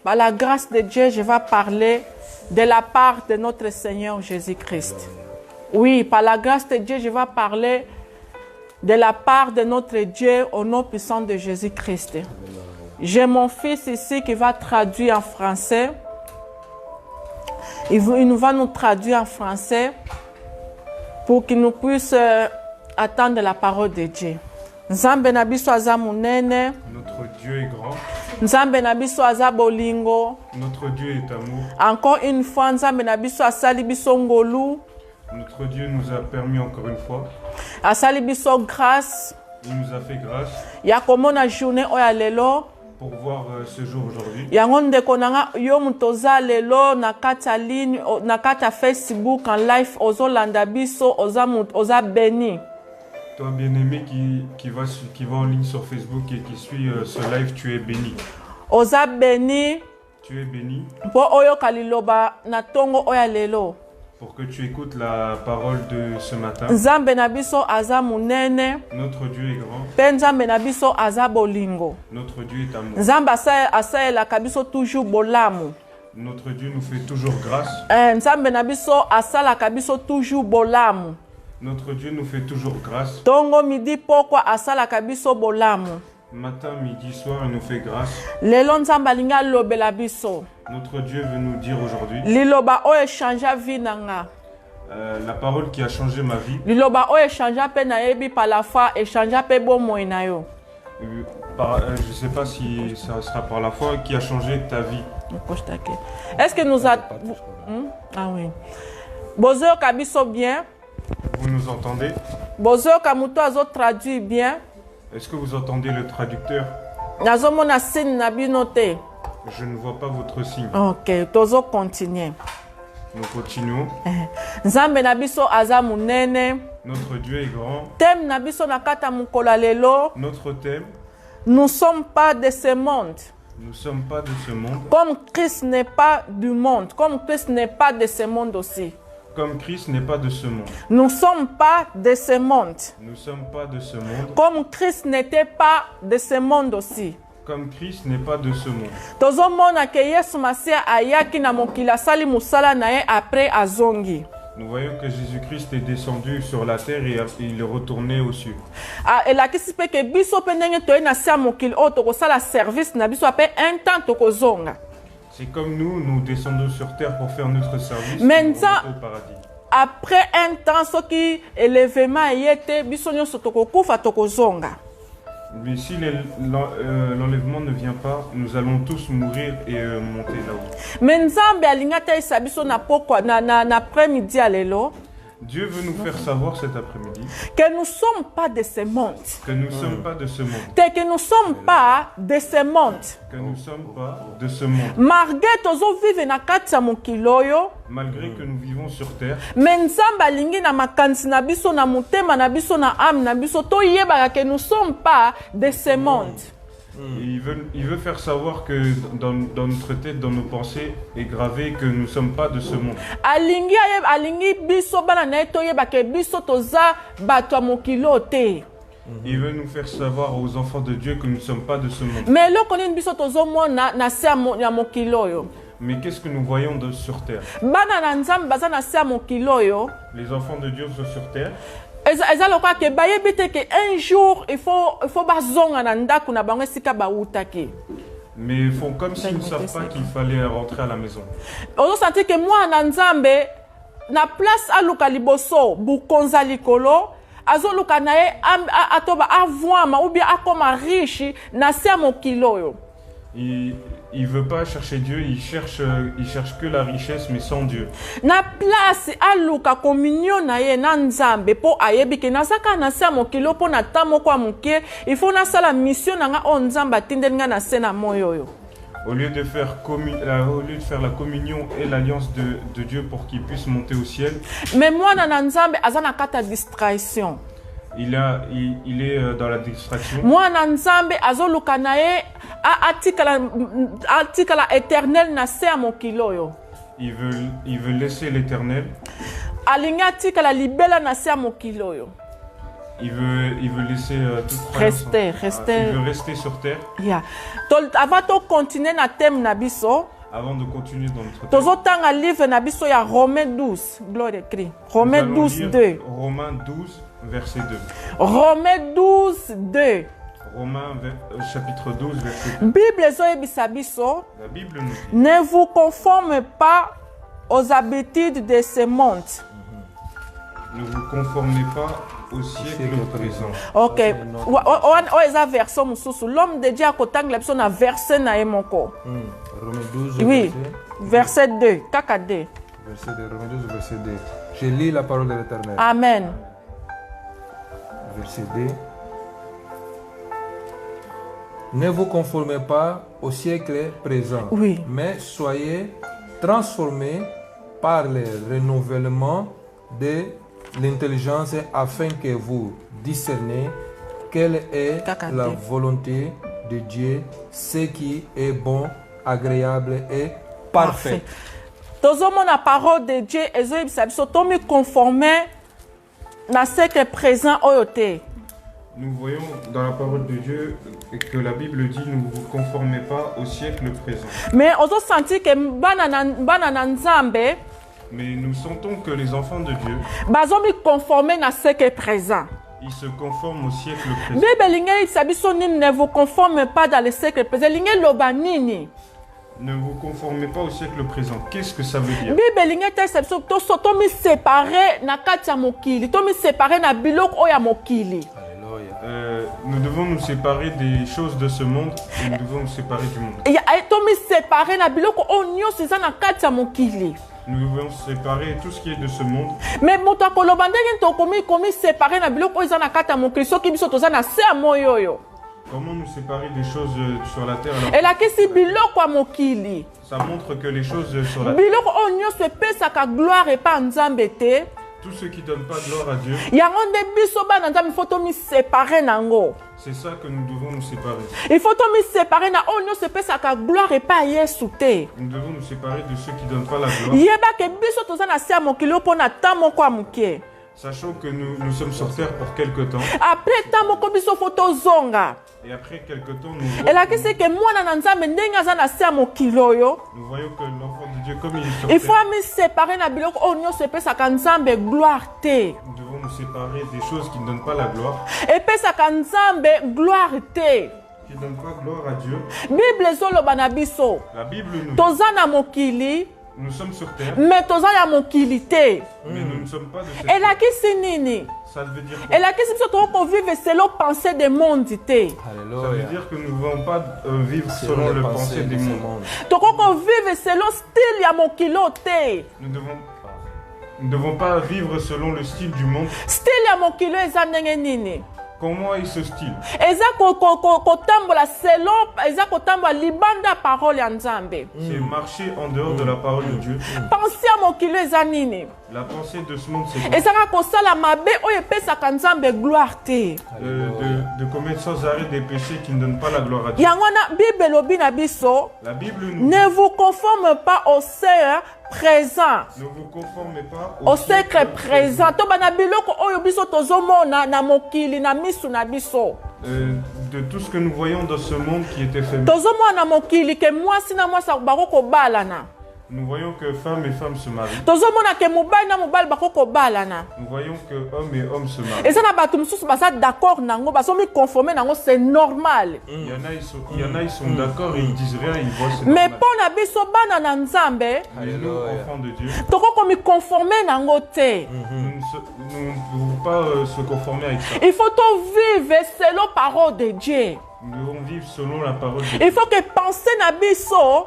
par la grâce de Dieu, je vais parler de la part de notre Seigneur Jésus-Christ. Oui, par la grâce de Dieu, je vais parler de la part de notre Dieu au nom puissant de Jésus-Christ. J'ai mon fils ici qui va traduire en français. Il nous va nous traduire en français pour qu'il nous puisse attendre la parole de Dieu. Nzambe na biso aza munene. Notre Dieu est grand. Nzambe na biso aza bolingo. Notre Dieu est amour. Encore une fois, Nzambe na biso asali biso ngolu. Notre Dieu nous a permis encore une fois. Asali biso grâce. Il nous a fait grâce. Ya komona journée oya lelo. Pour voir ce jour aujourd'hui. Yango ndeko nanga yo mutoza lelo na kata ligne na kata Facebook en live ozolanda biso oza béni. Toi bien-aimé qui va en ligne sur Facebook et qui suit ce live, tu es béni. Oza béni. Tu es béni. Po oyo kaliloba na tongo oya lelo. Pour que tu écoutes la parole de ce matin. Nzambe na biso aza munene. Notre Dieu est grand. Pe nzambe na biso aza bolingo. Notre Dieu est amour. Nzambe asalelaka biso toujours bolamu. Notre Dieu nous fait toujours grâce. Nzambe na biso asalaka biso toujours bolamu. Notre Dieu nous fait toujours grâce. Tongo midi pokwa asalaka biso bolamu. Matin, midi, soir, il nous fait grâce. Lelo nzambe alinga lobela biso. Notre Dieu veut nous dire aujourd'hui. Liloba o échangea vie nanga. La parole qui a changé ma vie. Liloba o échangea pe na yebi par la foi, échangea pe bomoi na yo. Je ne sais pas si ça sera par la foi qui a changé ta vie. Est-ce que nous a... Ah oui. Bozo kabiso bien. Vous nous entendez? Bozo kamuto azo traduit bien. Est-ce que vous entendez le traducteur? Nazomona signe na binote. Je ne vois pas votre signe. Ok, tozo continuer. Nous continuons. Nzambe na biso aza munene. Notre Dieu est grand. Thème na biso na kata mukola lelo. Notre thème. Nous ne sommes pas de ce monde. Nous ne sommes pas de ce monde. Comme Christ n'est pas du monde. Comme Christ n'est pas de ce monde aussi. Comme Christ n'est pas de ce monde. Nous ne sommes pas de ce monde. Nous ne sommes pas de ce monde. Comme Christ n'était pas de ce monde aussi. Comme Christ n'est pas de ce monde. Tozomona ke Yesu Masia ayaki na mokili asali musala na ye après azongi. Nous voyons que Jésus-Christ est descendu sur la terre et il est retourné aux cieux. Elakisi pe ke biso pe ndenge toye na sia mokili o tokosala service na biso ape un temps tokozonga. C'est comme nous descendons sur terre pour faire notre service maintenant, au paradis. Après un temps, ce qui élèvement yete, biso nyonso tokokufa tokozonga. Mais si l'enlèvement ne vient pas, nous allons tous mourir et monter là-haut. Mais nzambe alinga taisa biso na pokwa na après-midi alelo. Dieu veut nous faire savoir cet après-midi que nous ne sommes pas de ce monde. Que nous ne sommes pas de ce monde. Que nous ne sommes pas de ce monde. Que nous ne sommes pas de ce monde. Malgré tozo vivre na kati mokiloyo. Malgré que nous vivons sur terre. Mais nzambe alingi na makanisi na biso na motema na biso na âme na biso to yebaka que nous ne sommes pas de ce monde. Il veut faire savoir que dans notre tête, dans nos pensées, est gravé que nous ne sommes pas de ce monde. Il veut nous faire savoir aux enfants de Dieu que nous ne sommes pas de ce monde. Mais qu'est-ce que nous voyons sur terre? Les enfants de Dieu sont sur terre. Un jour, il faut bazonga na ndaku na bango esika bautaki. Mais ils font comme s'ils ne savent pas qu'il fallait rentrer à la maison. On sentit que moi na nzambe na place aluka liboso bukonza likolo azoluka na ye atoba avwama ou bien akoma riche na sia mokiloyo. Il ne veut pas chercher Dieu, il cherche que la richesse, mais sans Dieu. Na place aluka communion na ye na nzambe po ayebi ke nazaka na sia mokilo po na tamo kwa muke il faut na sala mission na nga on nzamba tindelinga na sena moyoyo. Au lieu de faire la communion et l'alliance de Dieu pour qu'il puisse monter au ciel. Mais moi na nzambe azana kata distraction. Il est dans la distraction. Moi na nzambe azoluka na ye atikala éternel na se mokiloyo. Il veut laisser l'éternel. Alinga atikala libela na se mokiloyo. Il veut laisser toute croyance. Rester. Il veut rester sur terre. Yeah. Avant de continuer na thème na biso, avant de continuer dans notre thème, tozotanga livre na biso ya Romains 12, gloire de Christ. Romains 12, 2. Romains 12, verset 2. Romains 12, 2. Romains chapitre 12, verset 2. Bible ezoyebisa biso, La Bible nous dit, ne vous conformez pas aux habitudes de ce monde. ne vous conformez pas au siècle présent. Ok. O eza version mususu. L'homme de Dieu akotangela biso na verset na ye moko. Romains 12, Oui. Verset 2. Kaka 2. verset 2. Romains 12, verset 2. Je lis la parole de l'Éternel. Amen. Verset 2. Ne vous conformez pas au siècle présent, Oui. mais soyez transformés par le renouvellement de l'intelligence afin que vous discerniez quelle est la volonté de Dieu, ce qui est bon, agréable et parfait. Tozomona parole de Dieu ezoyebisa biso tomi conformer na siècle présent oyo te. Nous voyons dans la parole de Dieu que la Bible dit ne vous conformez pas au siècle présent. Mais ozo senti que bana na Nzambe Mais nous sentons que les enfants de Dieu, bazomi conformer na siècle présent. ils se conforment au siècle présent. Bible lingi sabiso nini ne vous conformez pas dans le siècle présent. Lingi loba nini? Ne vous conformez pas au siècle présent. Qu'est-ce que ça veut dire? Bible lingi te sabiso to mi séparer na kati ya mokili. To mi séparer na biloko oya mokili. Nous devons nous séparer des choses de ce monde et nous devons nous séparer du monde. To mi séparer na biloko oyo nyonso eza na kati ya mokili. Nous devons séparer tout ce qui est de ce monde. Mais moto akoloba ndenge tokomi séparer na biloko oyo eza na kati ya mokili soki biso toza na se ya moyo oyo. Comment nous séparer des choses sur la terre alors Elakisi biloko ya mokili. ça montre que les choses sur la terre, Biloko oyo nyonso epesaka gloire epa Nzambe te. tout ce qui ne donne pas gloire à Dieu, Yango nde biso bana Nzambe faut tomi séparer nango. c'est ça que nous devons nous séparer. Il faut tomi séparer na oyo nyonso epesaka gloire epa Yesu te. Nous devons nous séparer de ceux qui ne donnent pas la gloire. Yebake biso toza na se ya mokili oyo mpo na ntan moko ya moke. Sachant que nous sommes sur terre pour quelque temps. Après ntan moko biso fo tozonga. Et après quelque temps, nous Elakisi ke mwana na Nzambe ndenge aza na se ya mokili oyo. voyons que l'enfant de Dieu, comme il est sur Il faut terre, mi séparer na biloko oyo nyonso epesaka Nzambe gloire te. nous devons nous séparer des choses qui ne donnent pas la gloire, Epesaka Nzambe gloire te. qui ne donnent pas gloire à Dieu. Bible ezoloba na biso. La Bible nous dit, Toza na mokili, nous sommes sur terre, mais toza ya mokili te. mais nous ne sommes pas de cette terre. Elakisi nini? Ça veut dire quoi? Elakisi biso tokovivre selon pensée des mondes te. Ça veut Alléluia. dire que nous ne devons pas vivre selon le pensée des mondes. Tokovivre selon style ya mokilo te. Nous ne devons pas vivre selon le style du monde. Style ya mokilo eza ndenge nini? Comment est ce style? Eza kotambola selon, eza kotambola libanda parole ya Nzambe. C'est marcher en dehors de la parole de Dieu. Pensée ya mokilo eza nini? La pensée de ce monde, c'est quoi? Ezaka kosala mabe oyo epesaka Nzambe gloire te. De commettre sans arrêt des péchés qui ne donnent pas la gloire à Dieu. Yango na Bible lobi na biso, La Bible nous dit, ne vous conforme pas au siècle présent. ne vous conformez pas Au siècle présent. To bana biloko oyo biso tozomona na mokili na misu na biso. De tout ce que nous voyons dans ce monde qui est éphémère. Tozomona na mokili ke mwasi na mwasi bakoko balana. Nous voyons que femmes et femmes se marient. Tozomona ke mobali na mobali bakoko balana. Nous voyons que hommes et hommes se marient. Eza na bato mosusu baza d'accord nango, basomi conformer nango, c'est normal. Il y en a, ils sont d'accord et ils disent rien, ils voient c'est Mais normal. pour na biso bana na Nzambe, Mais nous, enfants de Dieu, toko mi conformer nango te. nous ne devons pas se conformer avec ça. Il faut to vivre selon parole de Dieu. Nous devons vivre selon la parole de Dieu. Il faut que penser na biso,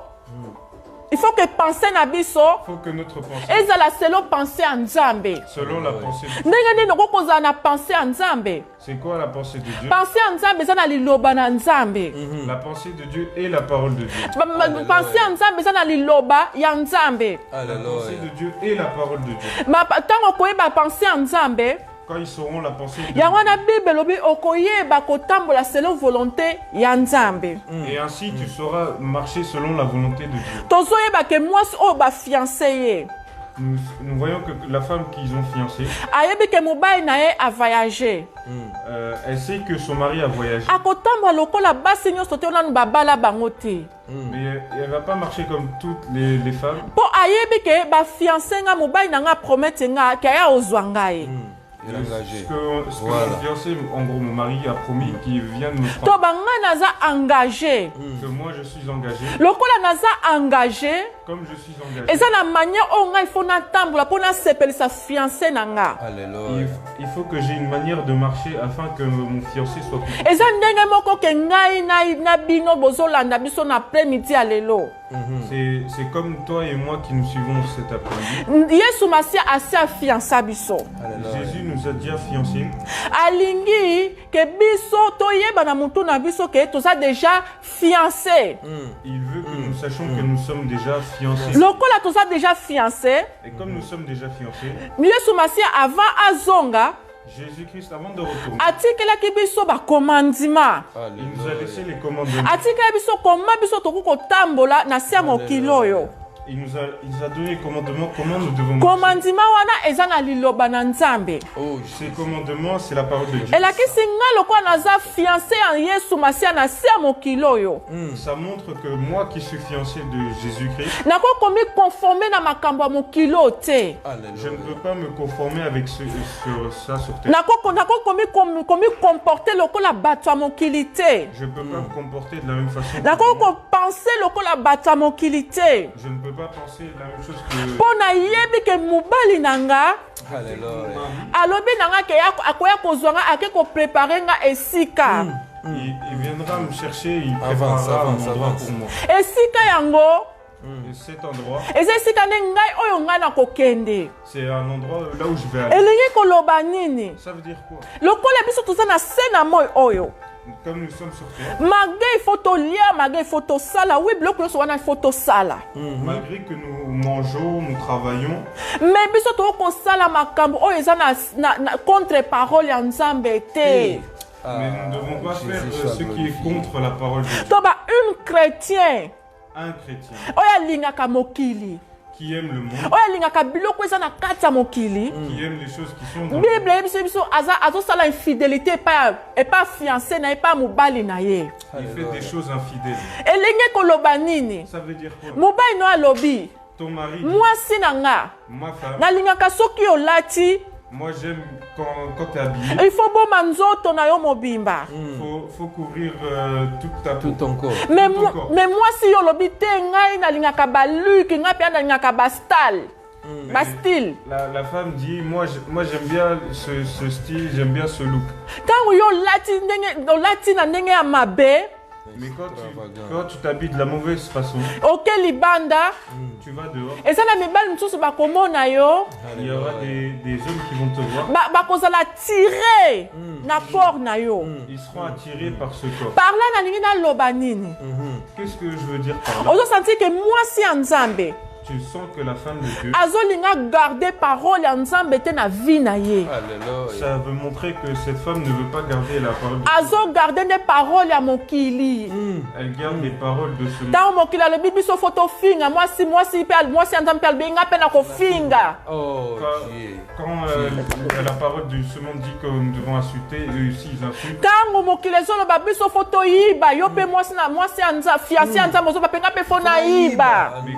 il faut que penser na biso, Il faut que notre pensée, ezala selon pensée en Nzambe. selon la pensée de Dieu. Ndenge nini okokozala na pensée en Nzambe? C'est quoi la pensée de Dieu? Pensée en Nzambe eza na liloba na Nzambe. La pensée de Dieu est la parole de Dieu. Pensée en Nzambe eza na liloba ya Nzambe. La pensée Alléluia. de Dieu est la parole de Dieu. Ntango okoyeba pensée en Nzambe, Quand ils sauront la pensée de Dieu, yango wana Bible lobi okoyeba kotambola selon volonté ya Nzambe. et ainsi tu sauras marcher selon la volonté de Dieu. Tozoyeba ke mwasi oyo bafiancé ye. nous voyons que la femme qu'ils ont fiancée, ayebi ke mobali na ye a voyagé. elle sait que son mari a voyagé. Akotambola lokola basi nyonso te nanu babala bango te. Mais elle ne va pas marcher comme toutes les femmes. Po ayebi ke ba fiancé nga mobali na nga promette nga ke aya ozwa ngai. Il est engagé. Ce que mon fiancé, en gros mon mari a promis qu'il vient de me To prendre. banga naza engagé. Que moi je suis engagé. Lokola naza engagé. Comme je suis engagé. Eza na manière o ngai faut na tambola po na sepelisa fiancé na nga. Alléluia. Il faut que j'ai une manière de marcher afin que mon fiancé soit plus. Eza ndenge moko ke ngai na bino bozolanda biso na après-midi ya lelo. C'est comme toi et moi qui nous suivons cet après-midi. Yesu Masia asi afiança biso. Jésus nous a déjà fiancés. Alingi ke biso toyeba na mutu na biso ke toza déjà fiancé. Il veut que nous sachions que nous sommes déjà fiancés. Lokola toza déjà fiancé. Et comme nous sommes déjà fiancés, Yesu Masia avant azonga Jésus-Christ, avant de retourner, atikelaki biso bakomandima. il nous a laissé les commandements. Atikela biso koma biso tokoki kotambola na se ya mokili oyo. Il nous a donné les commandements, comment nous devons marcher. Komandima wana eza na liloba na Nzambe. Ces commandements, c'est la parole de Dieu. Elakisi nga lokola naza fiancé ya Yesu Masia na se ya mokili oyo. Ça montre que moi qui suis fiancé de Jésus-Christ, Nakokomi conformer na makambo ya mokili oyo te. je ne peux pas me conformer avec sur ça sur terre. Nakokomi comporter lokola bato ya mokili te. Je ne peux pas me comporter de la même façon. Nakoki penser lokola bato ya mokili te. Je ne peux pas penser la même chose que Mpo nayebi ke mobali na nga Alléluia. alobi na nga ke akoya kozwa nga ake koprepare nga esika. il viendra me chercher, il Avance, préparera avance, un endroit avance. pour moi. Esika yango Et cet endroit, eza esika nde ngai oyo ngai nakokende. c'est un endroit là où je vais aller. Elingi koloba nini? Ça veut dire quoi? Lokola biso toza na se na moi oyo. Comme nous sommes sur terre, Malgré il faut tolia, malgré il faut tosala, oui biloko nyonso wana il faut tosala. malgré que nous mangeons, nous travaillons, Mais biso tokosala makambo oyo eza na contre parole ya Nzambe te. mais nous ne devons pas faire ce qui est contre la parole de Dieu. Toba un chrétien Un chrétien oyo alingaka mokili, qui aime le monde, oyo alingaka biloko eza na kati ya mokili. qui aime les choses qui sont dans Bible yebi biso azosala infidélité epa fiancé na ye epa mobali na ye. il fait des choses infidèles. Elingi koloba nini? Ça veut dire quoi? Mobali no alobi Ton mari, mwasi na nga ma femme, nalingaka soki olati moi j'aime quand tu es habillé, il faut boma nzoto na yo mobimba. faut couvrir toute ta Tout peau. ton corps. Mais Tout corps. mwasi yo olobi te ngai nalingaka baluki ngai mpe nalingaka bastal bastyle. La femme dit, moi j'aime bien ce style, j'aime bien ce look. Ntango yo olati na ndenge ya mabe Mais quand tu t'habilles de la mauvaise façon, oke libanda tu vas dehors, eza na mibali mosusu bakomona yo il y aura des hommes qui vont te voir. bakozala tire na corps na yo. Ils seront attirés par ce corps. Par là nalingi naloba nini? Qu'est-ce que je veux dire par là? Ozosentir ke mwasi ya Nzambe Tu sens que la femme de Dieu, azolinga garder parole ya Nzambe te na vie na ye. Alléluia. ça veut montrer que cette femme ne veut pas garder la parole de Dieu. Azo garder des paroles ya mokili. Elle garde les paroles de ce monde. Tango mokili alobi biso foto finga mwasi ya Nzambe mpe alobi nga mpe na kofinga. Oh Dieu. Quand la parole de ce monde dit que nous devons insulter, eux aussi ils insultent. Tango mokili ezoloba biso foto yiba yo mpe mwasi ya Nzambe fiancé ya Nzambe ozoba mpe nga mpe fo na yiba. Mais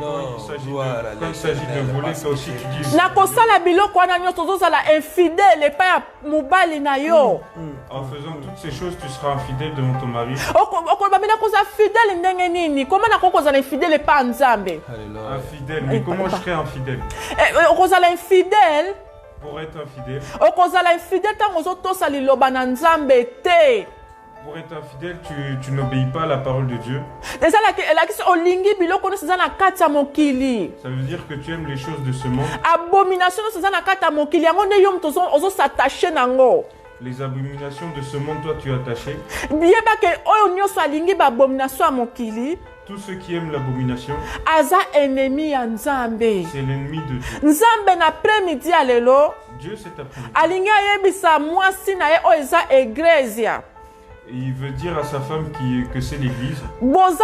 quand il s'agit de voler, ça aussi tu dis. Na kosala biloko wana nyonso ozozala infidèle epai ya mobali na yo. En faisant toutes ces choses, tu seras infidèle devant ton mari. Okoloba mina kozala fidèle ndenge nini? Koma na kokozala infidèle epai ya Nzambe? Alléluia. Infidèle. Mais comment je serai infidèle? Okozala infidèle Pour être infidèle, okozala infidèle ntango ozotosa liloba na Nzambe te. pour être infidèle, tu n'obéis pas à la parole de Dieu. Elakisi olingi biloko nyonso eza na kati ya mokili. Ça veut dire que tu aimes les choses de ce monde. Abomination nyonso eza na kati ya mokili yango nde yo moto ozosatache nango. Les abominations de ce monde, toi tu es attaché. Yeba ke oyo nyonso alingi baabomination ya mokili Tous ceux qui aiment l'abomination, aza ennemi ya Nzambe. c'est l'ennemi de Dieu. Nzambe na après-midi ya lelo Dieu cet après-midi. alingi ayebisa mwasi na ye oyo eza eglesia. Et il veut dire à sa femme que c'est l'église. Boza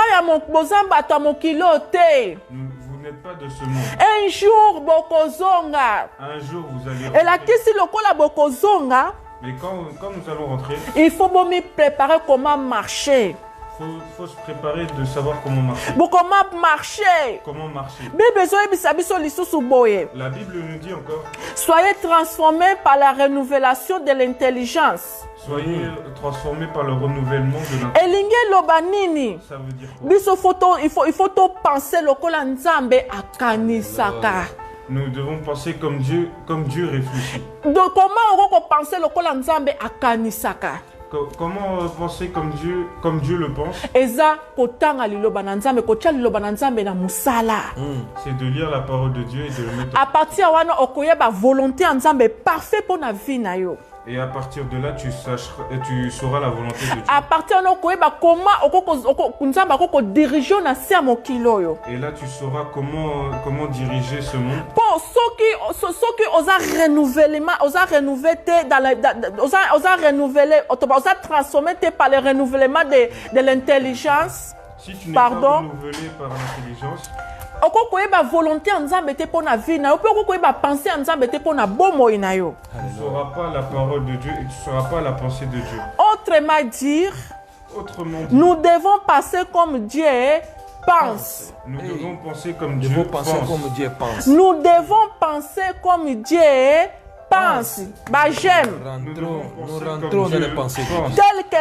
bato ya mokili oyo te. Vous n'êtes pas de ce monde. Un jour, bokozonga. Un jour, vous allez Et la rentrer. question lokola bokozonga, Mais quand nous allons rentrer, il faut me préparer comment marcher. faut se préparer de savoir comment marcher. Comment marcher. Comment marcher. La Bible nous dit encore, Soyez transformés par la rénovation de l'intelligence. soyez transformés par le renouvellement de notre... Elinge lobanini. Ça veut dire quoi? Biso photo, il faut penser lokola nzambe akanisaka. Nous devons penser comme Dieu réfléchit. Donc comment on peut penser lokola nzambe akanisaka? Comment penser comme Dieu le pense? Eza kotanga liloba na nzambe, kotia liloba na nzambe na musala. C'est de lire la parole de Dieu et de le mettre À partir wana okoyeba volonté ya nzambe parfait pour na vie na yo. et à partir de là tu sauras la volonté de Dieu. À partir wana okoyeba comment nzambe akoko diriger na se ya mokili oyo. Et là tu sauras comment diriger ce monde. Pour soki oza renouvellement, oza renouveler oza renouveler, oza transformer par le renouvellement de l'intelligence. Si tu n'es pas renouvelé par l'intelligence, okokoyeba volonté ya nzambe te mpo na vie na yo, mpe okokoyeba pensée ya nzambe te mpo na bomoi na yo. tu ne sauras pas la parole de Dieu et tu ne sauras pas la pensée de Dieu. Autrement dit, nous devons penser comme Dieu pense. Nous devons penser comme Dieu pense. Nous devons penser comme Dieu pense. Bah, j'aime. Nous rentrons dans les pensées. Tel que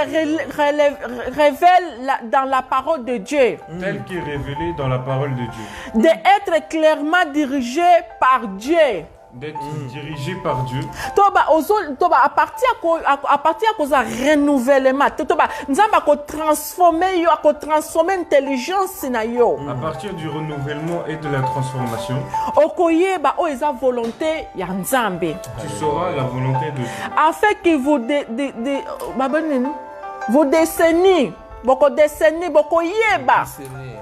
révèle dans la parole de Dieu. Tel qui est révélé dans la parole de Dieu. D'être clairement dirigé par Dieu. D'être dirigé par Dieu. À partir de renouvellement, nzamba ko transformer yo, ko transformer intelligence na yo. À partir du renouvellement et de la transformation, okoyeba o eza volonté ya nzambe. Tu sauras la volonté de Dieu. Afin que vous décenniez, beaucoup décennies, beaucoup yeba.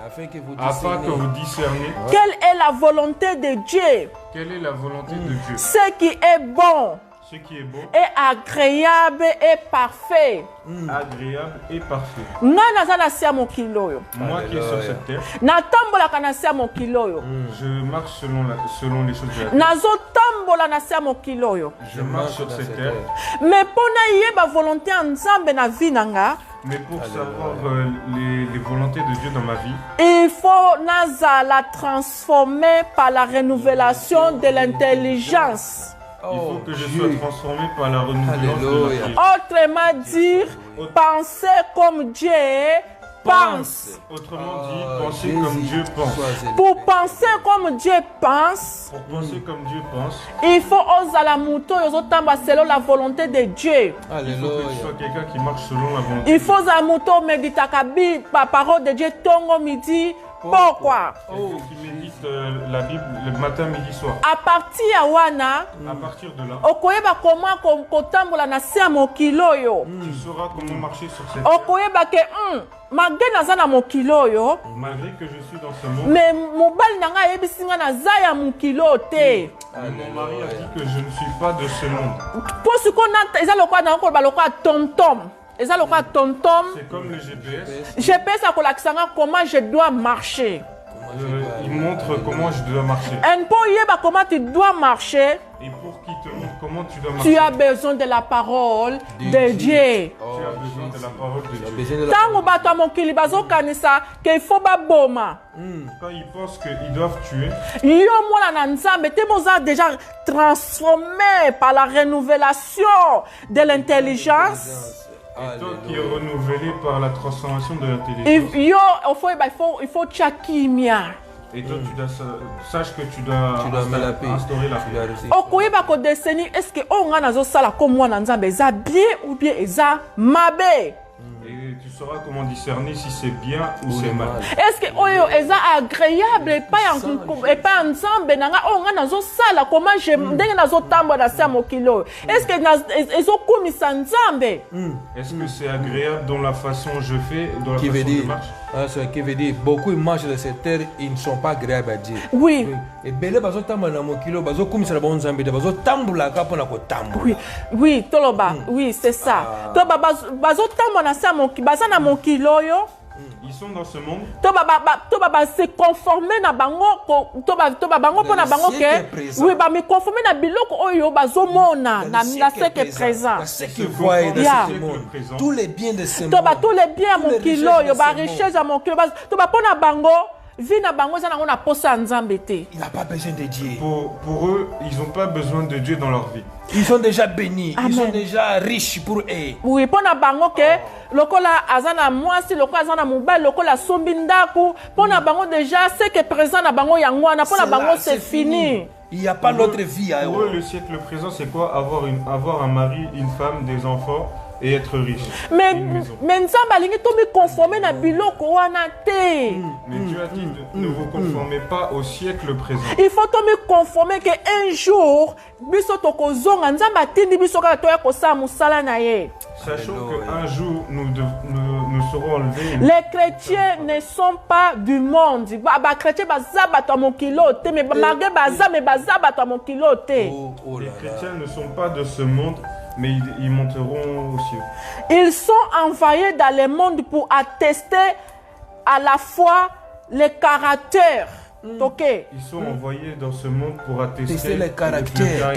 Afin que vous discerniez. Quelle est la volonté de Dieu? Quelle est la volonté de Dieu? Ce qui est bon. Ce qui est beau. Et agréable et parfait. Agréable et parfait. Moi qui est sur cette terre. Je marche selon les choses de la terre. Je marche sur cette terre. Mais pour na volonté nzambe na vie nanga. Mais pour savoir les volontés de Dieu dans ma vie, il faut la transformer par la rénovation de l'intelligence. Il faut que je sois transformé par la renouvelance de l'intelligence. Autrement dit, penser comme Dieu pense. Autrement dit, penser comme Dieu pense. Pour penser comme Dieu pense, il faut oser la mouton selon la volonté de Dieu. Il faut que tu sois quelqu'un qui marche selon la volonté. Il faut la mouton méditer la parole de Dieu tongo midi. Pourquoi? Il faut qu'il médite la Bible le matin, midi, soir. À partir de là, okoyeba comment kotambola na se ya mokili oyo. Tu sauras comment marcher sur cette terre. Okoyeba ke malgré naza na mokili oyo, malgré que je suis dans ce monde, mais mobali nanga ayebisi nga naza ya mokili oyo te. Mon mari a dit que je ne suis pas de ce monde. Po sikoyo eza lokola na koloba lokola tom-tom. C'est comme le GPS. GPS a kolakisanga comment je dois marcher. Il montre comment je dois marcher. Et pour yeba comment tu dois marcher. Et pour qu'il te montre comment tu dois marcher. Tu as besoin de la parole de Dieu. Tu as besoin de la parole de Dieu. Tango bato mokili bazo kanisa qu'il faut ba boma. Quand ils pensent qu'ils doivent tuer. Yo mona na nzambe te boza déjà transformé par la rénovation de l'intelligence. Et toi qui es renouvelé par la transformation de l'intelligence. Il faut tchakimia. Et toi, sache que tu dois instaurer la paix. Okoyeba ko deseni, est-ce que on nga nazo sala comme moi na nzambe eza bien ou bien eza mabe? Et tu sauras comment discerner si c'est bien ou c'est mal. Est-ce que oyo eza agréable et pas ensemble nanga on nga nazo sala comment je ndenge nazo tambo na sa mokilo? Est-ce que ezo kumisa nzambe? Est-ce que c'est agréable dans la façon je fais, dans la façon je marche? Ce qui veut dire beaucoup ils marchent dans cette terre, ils ne sont pas agréables à Dieu. Oui. Et belé bazo tamba na mokilo bazo kumisa bon nzambe bazo tambula ka pona ko tambula. Oui, toloba. Oui, c'est ça. To bazo tamba na sa mokilo baza na mokilo yo. Ils sont dans ce monde. Se conformer na bango bango po na bango ke oui ba me conformer na biloko oyo bazomona na siècle présent. Ce qu'ils voient dans ce monde, tous les biens de ce monde, tous les biens mon kilo yo ba richesse à mon kilo po na bango vie na bango za na posa nzambe te. il n'a pas besoin de Dieu. Pour eux, ils n'ont pas besoin de Dieu dans leur vie. Ils sont déjà bénis. Amen. Ils sont déjà riches pour eux. Oui, pona bango ke lokola azana mwasi lokola azana mobile lokola sombi ndaku pona bango déjà c'est que présent na bango yango na pona bango c'est fini. Il n'y a pas l'autre vie à eux. Pour eux, le siècle présent, c'est quoi? Avoir un mari, une femme, des enfants et être riche. Mais nzambe alingi to mi conformer na biloko wana te. Mais Dieu a dit ne vous conformez pas au siècle présent. Il faut to mi conformer que un jour biso tokozonga nzambe atindi biso kaka to ya kosala musala na ye. Sachant qu'un jour nous serons enlevés. Les chrétiens ne sont pas du monde. Ba chrétiens baza bato mon kilo te mais malgré baza mais baza bato mon kilo te. Les chrétiens ne sont pas de ce monde. Mais ils monteront aux cieux. Ils sont envoyés dans le monde pour attester à la fois les caractères. Okay. Ils sont envoyés dans ce monde pour attester les caractères. Les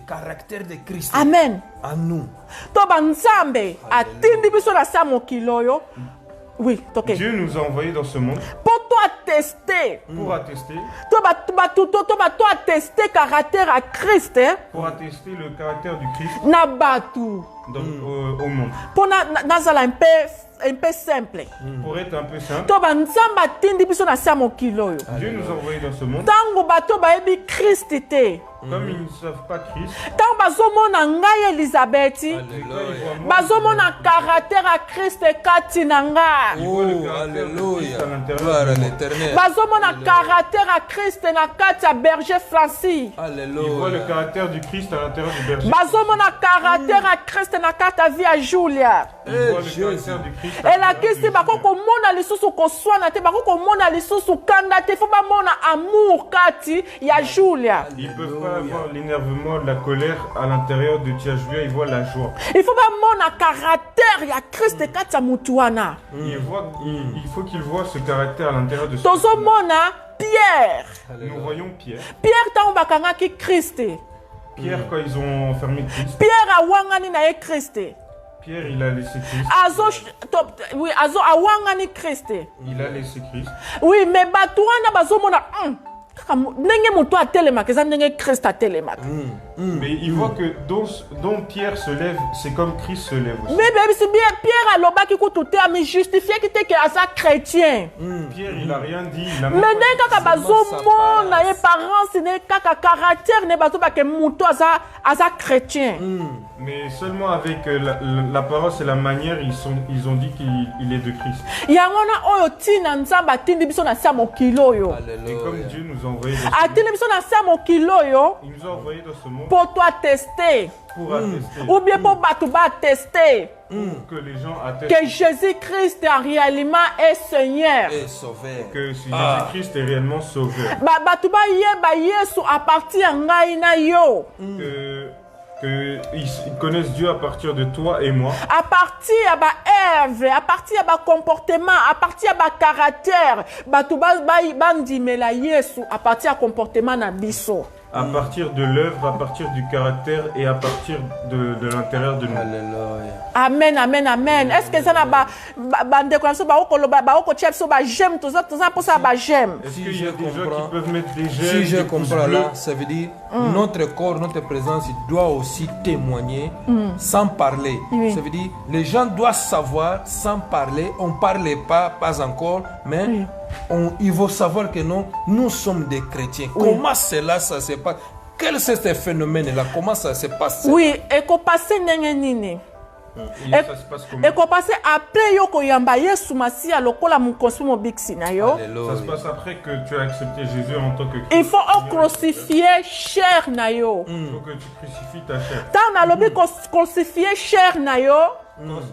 caractères de Christ. Amen. En nous. Oui, okay. Dieu nous a envoyés dans ce monde pour toi tester. Pour attester. Toi attester caractère à Christ. Pour attester le caractère du Christ. Nabatu. Au monde. Pour nazala un peu simple. Pour être un peu simple. Dieu nous a envoyés dans ce monde. Comme ils ne savent pas Christ. Tant bazomona ngai Elisabeth. Bazomona caractère à Christ kati nanga. Oh, alléluia. Gloire à l'Éternel. Bazomona caractère à Christ na kati à berger Francis. Alléluia. Ils voient le caractère du Christ à l'intérieur du berger. Bazomona caractère à Christ na kati à vie à Julia. Ils voient le caractère du Christ. Et la Christ bako mona lisusu ko swana te bako mona lisusu kanda te faut ba mona amour kati ya Julia. Ils peuvent pas avoir l'énervement, la colère à l'intérieur de Tia Julia, ils voient la joie. Il faut pas mona caractère ya Christ kati ya mutuana. Il faut qu'ils voient ce caractère à l'intérieur de ce Tozo mona Pierre. Nous voyons Pierre. Pierre ta bakanga ki Christ. Pierre quand ils ont enfermé Christ. Pierre awangani na Christ. Pierre, il a laissé Christ. Oui, awangani Christ. Il a laissé Christ. Oui, mais batuana bazomona mais il voit que dont Pierre se lève, c'est comme Christ se lève aussi. Mais c'est bien Pierre a loba qui coûte mais justifié qui était que à ça chrétien. Pierre, il a rien dit. Mais n'est qu'à bazomon na parents n'est qu'à caractère n'est pas que muto à ça chrétien. Mais seulement avec l'apparence et la manière, ils ont dit qu'il est de Christ. Il y a un oyo tina nzamba tindi biso na sa mokilo yo. Et comme Dieu nous a envoyés dans ce monde pour toi tester. Pour attester. Ou bien pour batouba tester. Pour que les gens attestent que Jésus-Christ est réellement Seigneur. Et sauveur. Que Jésus-Christ est réellement sauveur. Batouba yeba Yesu à partir ngai na yo. Qu'ils connaissent Dieu à partir de toi et moi. À partir de Ève, à partir de comportement, à partir de caractère, bandimela Yesu à partir du comportement na biso. À partir de l'œuvre, à partir du caractère et à partir de l'intérieur de nous. Alléluia. Amen, amen, amen. Est-ce que ça n'a pas j'aime tout ça pour ça j'aime. Est-ce qu'il y a des gens qui peuvent mettre des j'aime? Si je comprends là, ça veut dire notre corps, notre présence, il doit aussi témoigner sans parler. Oui. Ça veut dire les gens doivent savoir sans parler. On ne parlait pas encore, mais il faut savoir que nous sommes des chrétiens. Oui. Comment cela ça se passe? Quel c'est ce phénomène-là? Comment ça se passe? Oui, et qu'on passe nini. Ça se passe comment? Et qu'on passe après yoko yamba Yesu Masia lokola mukonsumo biksi na yo. Ça se passe après que tu as accepté Jésus en tant que Christ. Il faut crucifier chair na yo. Il faut que tu crucifies ta chair. Tant on a lobby crucifier chair na yo.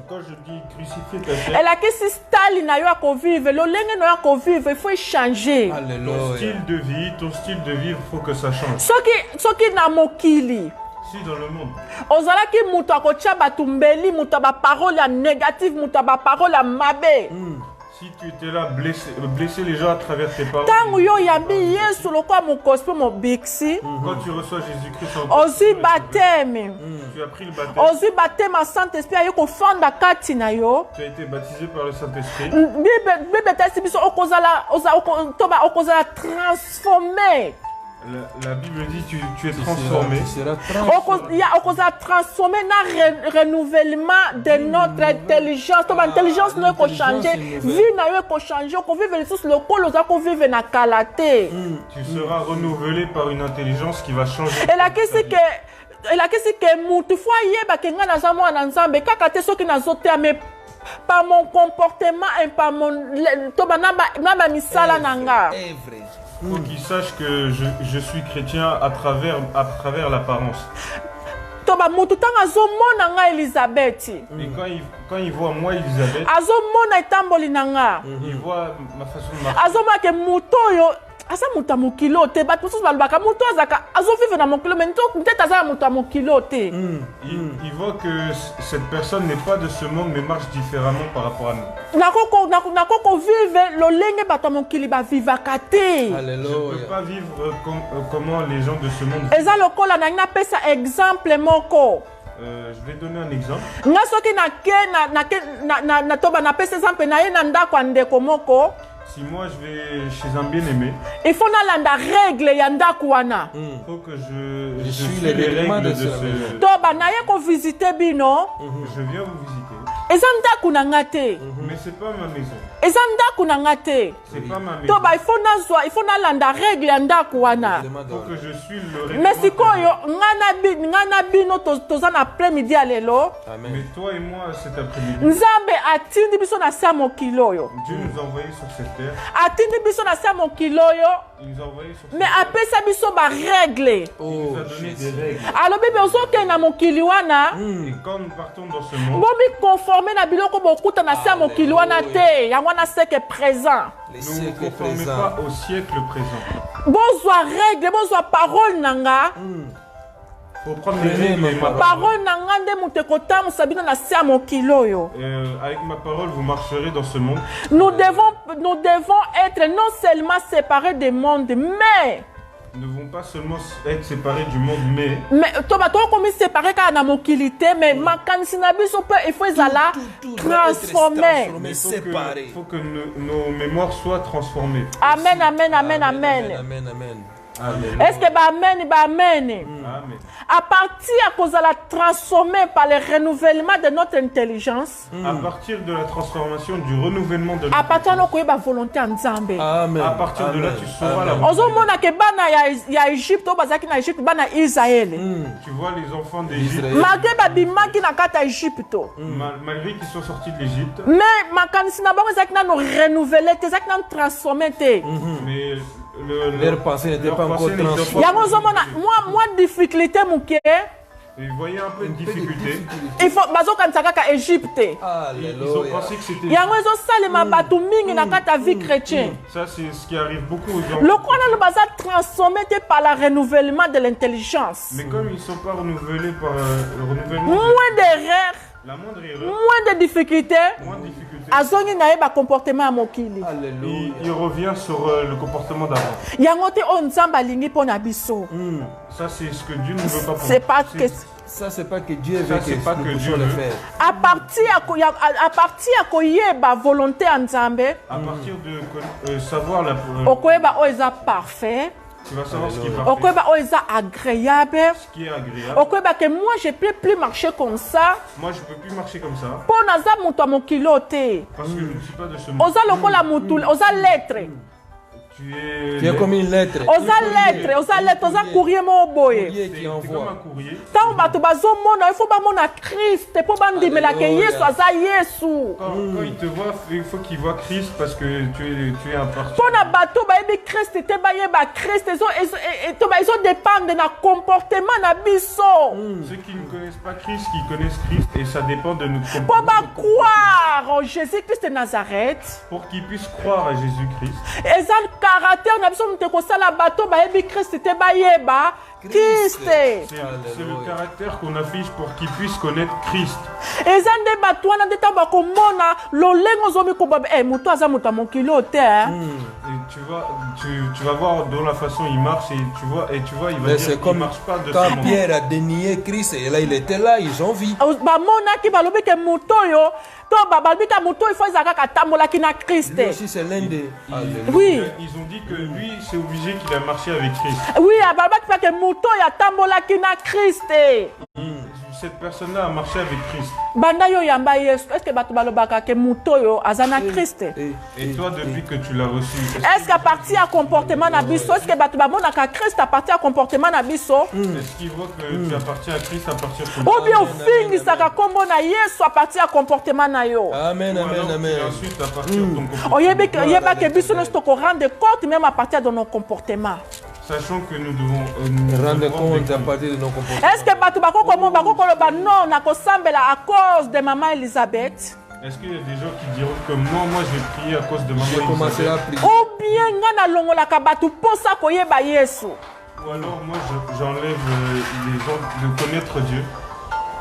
Quand je dis crucifier ta chair, Elle a que si style na yo akovive, lo lenge na yo akovive, il faut changer. ton Alléluia. style de vie, il faut que ça change. Soki na mokili. Si dans le monde, Ozalaki mutu akotia batumbeli, mutu ba parole ya négative, mutu ba parole ya mabe. si tu étais là blesser les gens à travers tes paroles, Tango yo yambi Yesu lokwa mokospe mo biksi. quand tu reçois Jésus-Christ en Ozi baptême. tu as pris le baptême, Ozi baptême à Saint-Esprit ayo ko fanda kati na yo. tu as été baptisé par le Saint-Esprit. Bible tesi biso okozala transformé. La Bible dit tu es transformé. Tu seras transformé. Okozala transformé na renouvellement de notre intelligence. Ton intelligence ne peut changer. Vie na yo peut changer. On vivre les choses locales, on vivre na kalaté. Tu seras renouvelé par une intelligence qui va changer. Et la question c'est que mutu fwa yeba ke nga naza mwana nzambe kaka te soki nazotea mais par mon comportement et par mon toba naba misala nanga. Il faut qu'ils sachent que je suis chrétien à travers l'apparence. Toba mutu tanga azomona nga Elisabeth. Et quand ils voient moi, Elisabeth, Azomona etamboli nanga. ils voient ma façon de marcher. Azomona ke mutu oyo asa mutu mokilo te bato mosusu balobaka mutu azaka azovivre na mokilo mais peut-être aza mutu mokilo te. Ils voient que cette personne n'est pas de ce monde mais marche différemment par rapport à nous. Nakoko vive lolenge bato mokili bavivaka te. Je ne Alléluia. peux pas vivre comment les gens de ce monde vivent. Eza lokola na ngina pesa exemple moko. Je vais donner un exemple. Nga soki na toba na pesa exemple na ye na ndako ya ndeko moko. Si moi je vais chez un bien-aimé, Il faut nalanda règle ya ndako wana. il faut que je suis suis les règlements règles de de ce ce... Toba na ye ko visiter bino. Je viens vous visiter, Eza ndako na nga te. mais c'est pas ma maison. Eza ndako na nga te. C'est pas ma maison. Toba il faut nalanda règle ya ndako wana. Il faut que je suis le règlement. Mais sikoyo nga na bino toza na après-midi ya lelo. Amen. Mais toi et moi cet après-midi, Nzambe atindi biso na sa mokilo yo. Dieu nous a envoyés sur cette terre. Atindi biso na sa mokilo yo. Il nous a envoyés sur cette Mais terre. apesa biso ba règle. Il nous a donné des règles. Alors bébé ozokende na mokili wana. Et quand nous partons dans ce monde, Bomi conformer na biloko bokuta na sa mokili wana te. Yango wana c'est que présent. Les ne nous siècles conformez présents. pas au siècle présent. Bozwa règle, bozwa parole nanga. Il faut prendre les Prenez règles ma et ma parole. Parole nanga nde mutu kotamusa bino na sa mokili oyo. Avec ma parole, vous marcherez dans ce monde. Nous devons être non seulement séparés du monde, mais Nous ne devons pas seulement être séparés du monde, mais toba to komi séparé ka na mokili te mais makanisi na biso pe il faut ezala transformer. il faut que nos mémoires soient transformées. Amen, amen, amen, amen. Amen, amen. Amen. Est-ce que ba amen, ba amen? Amen. À partir à cause de la transformer par le renouvellement de notre intelligence, À partir de la transformation, du renouvellement de à partir de la volonté en Nzambe. Amen. à partir de là, Amen. tu sauras la Amen. Ozo mona ke bana ya Egypte o bazaki na Egypte bana Israël. Tu vois les enfants d'Égypte, Israël. Malgré babimaki na kata Egypte. malgré qu'ils sont sortis de l'Égypte, Mais makanisi na bango ezaki na no renouveler te ezaki na transformer te. mais Leur pensée n'était leur pas encore pensée n'était transformée. Yango ozo mona moi difficulté muke Ils voyaient un peu de difficulté. il faut bazokanisa kaka Egypte. Ils ont Alléluia. pensé que c'était... Yango ezosalema bato mingi na kata vie chrétienne. Ça, c'est ce qui arrive beaucoup aux gens. Lokola lo baza transformé te par le renouvellement de l'intelligence. Mais comme ils ne sont pas renouvelés par le renouvellement, Moins d'erreurs, la moindre erreur, moins de difficultés. moins de difficulté, Azongi na ye ba comportement ya mokili. Alléluia. il revient sur le comportement d'avant. Yango te o nzambe alingi mpo na biso. Ça, c'est ce que Dieu ne veut pas pour C'est nous. pas que Ça, c'est pas que Dieu Ça, veut c'est que pas nous que puissions Dieu le veut. faire. à partir ya koyeba volonté ya nzambe À partir de savoir okoyeba oyo eza parfait, tu vas savoir ce qui est parfait, okoyeba oyo eza agréable, ce qui est agréable. okoyeba que moi je peux plus marcher comme ça Moi, je ne peux plus marcher comme ça mpo naza moto ya mokili oyo te. parce que je ne suis pas de ce monde. Oza lokola mutu oza lettre. Tu es comme une lettre. Oza lettre, oza courrier mo boye. Courrier qui T'es comme envoie. un courrier. Tant bato bazomona, il faut bamona Christ, po bandimela ke Yesu aza Yesu. Quand il te voit, il faut qu'il voit Christ parce que tu es un parti. Pona bato bayebi Christ te bayeba Christ ezo dépendre na comportement na biso. Ceux qui ne connaissent pas Christ, qui connaissent Christ, et ça dépend de notre Po comportement. ba croire en Jésus-Christ de Nazareth. Pour qu'ils puissent croire à Jésus-Christ. Eza caractère na biso mte kosala bato bayebi Christ te bayeba Christ. C'est le caractère qu'on affiche pour qu'ils puissent connaître Christ. Eza nde bato wana nde ntango bakomona lolengo ozomi koboba moto aza moto ya mokili te. Et tu vas voir dans la façon il marche et tu vois il va Mais dire c'est qu'il comme marche pas de ce quand monde. Pierre a dénié Christ et là il était là, ils ont vu. Bamonaki balobi ke moto oyo to balobi ka moto il faut ezalaka katambolaki na Christ. Lui aussi c'est l'un des. Oui. Ils ont dit que lui c'est obligé qu'il a marché avec Christ. Oui, balobaki pa ke moto oyo atambolaki na Christ. Cette personne-là a marché avec Christ. Banda yo yamba Yesu, est-ce que bato balobaka ke moto oyo aza na Christ? Et toi depuis que tu l'as reçu, Est-ce qu'à partir à comportement na biso, est-ce que bato bamonaka Christ à partir à comportement na biso? est-ce qu'il voit que tu appartiens à Christ à partir de Ou bien ofingisaka kombo na Yesu à partir à comportement na yo? Amen, amen, amen. Et ensuite à partir de ton comportement. Oyebaka biso nyonso tokorendre compte même à partir de nos comportements. Sachant que nous devons Rendre devons compte à des- partir de nos comportements. Est-ce que bato bakokoloba non nakosambela à cause de maman Elisabeth? Est-ce qu'il y a des gens qui diront que moi je vais prier à cause de J'ai maman commencé à Elisabeth? prier. Ou bien nga nalongolaka bato mposa koyeba Yesu? Ou alors moi j'enlève les gens de connaître Dieu.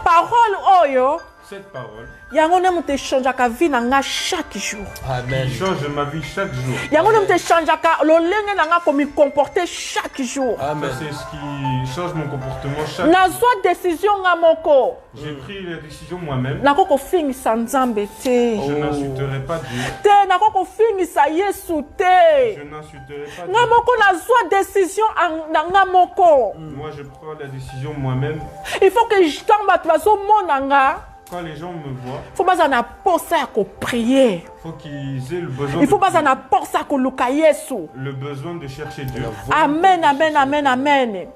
Parole oyo Cette parole yango nde moto echangeaka vie na nga chaque jour. Amen. qui change ma vie chaque jour. Yango nde moto echangeaka lolenge na nga komicomporte chaque jour. Ça Amen. c'est ce qui change mon comportement chaque jour. nazwa décision nga moko J'ai pris la décision moi-même. nako kofingisa nzambe te Je n'insulterai pas Dieu. te nako kofingisa Yesu te Je n'insulterai pas nga Dieu. moko nazwa décision na nga moko. Moi je prends la décision moi-même. Il faut que ntango bato bazomona nga Quand les gens me voient, faut baza na posa ya koprier, il faut qu'ils aient le besoin, il faut baza na posa ya koluka Yesu. le besoin de chercher Dieu. Amen, amen, amen, amen.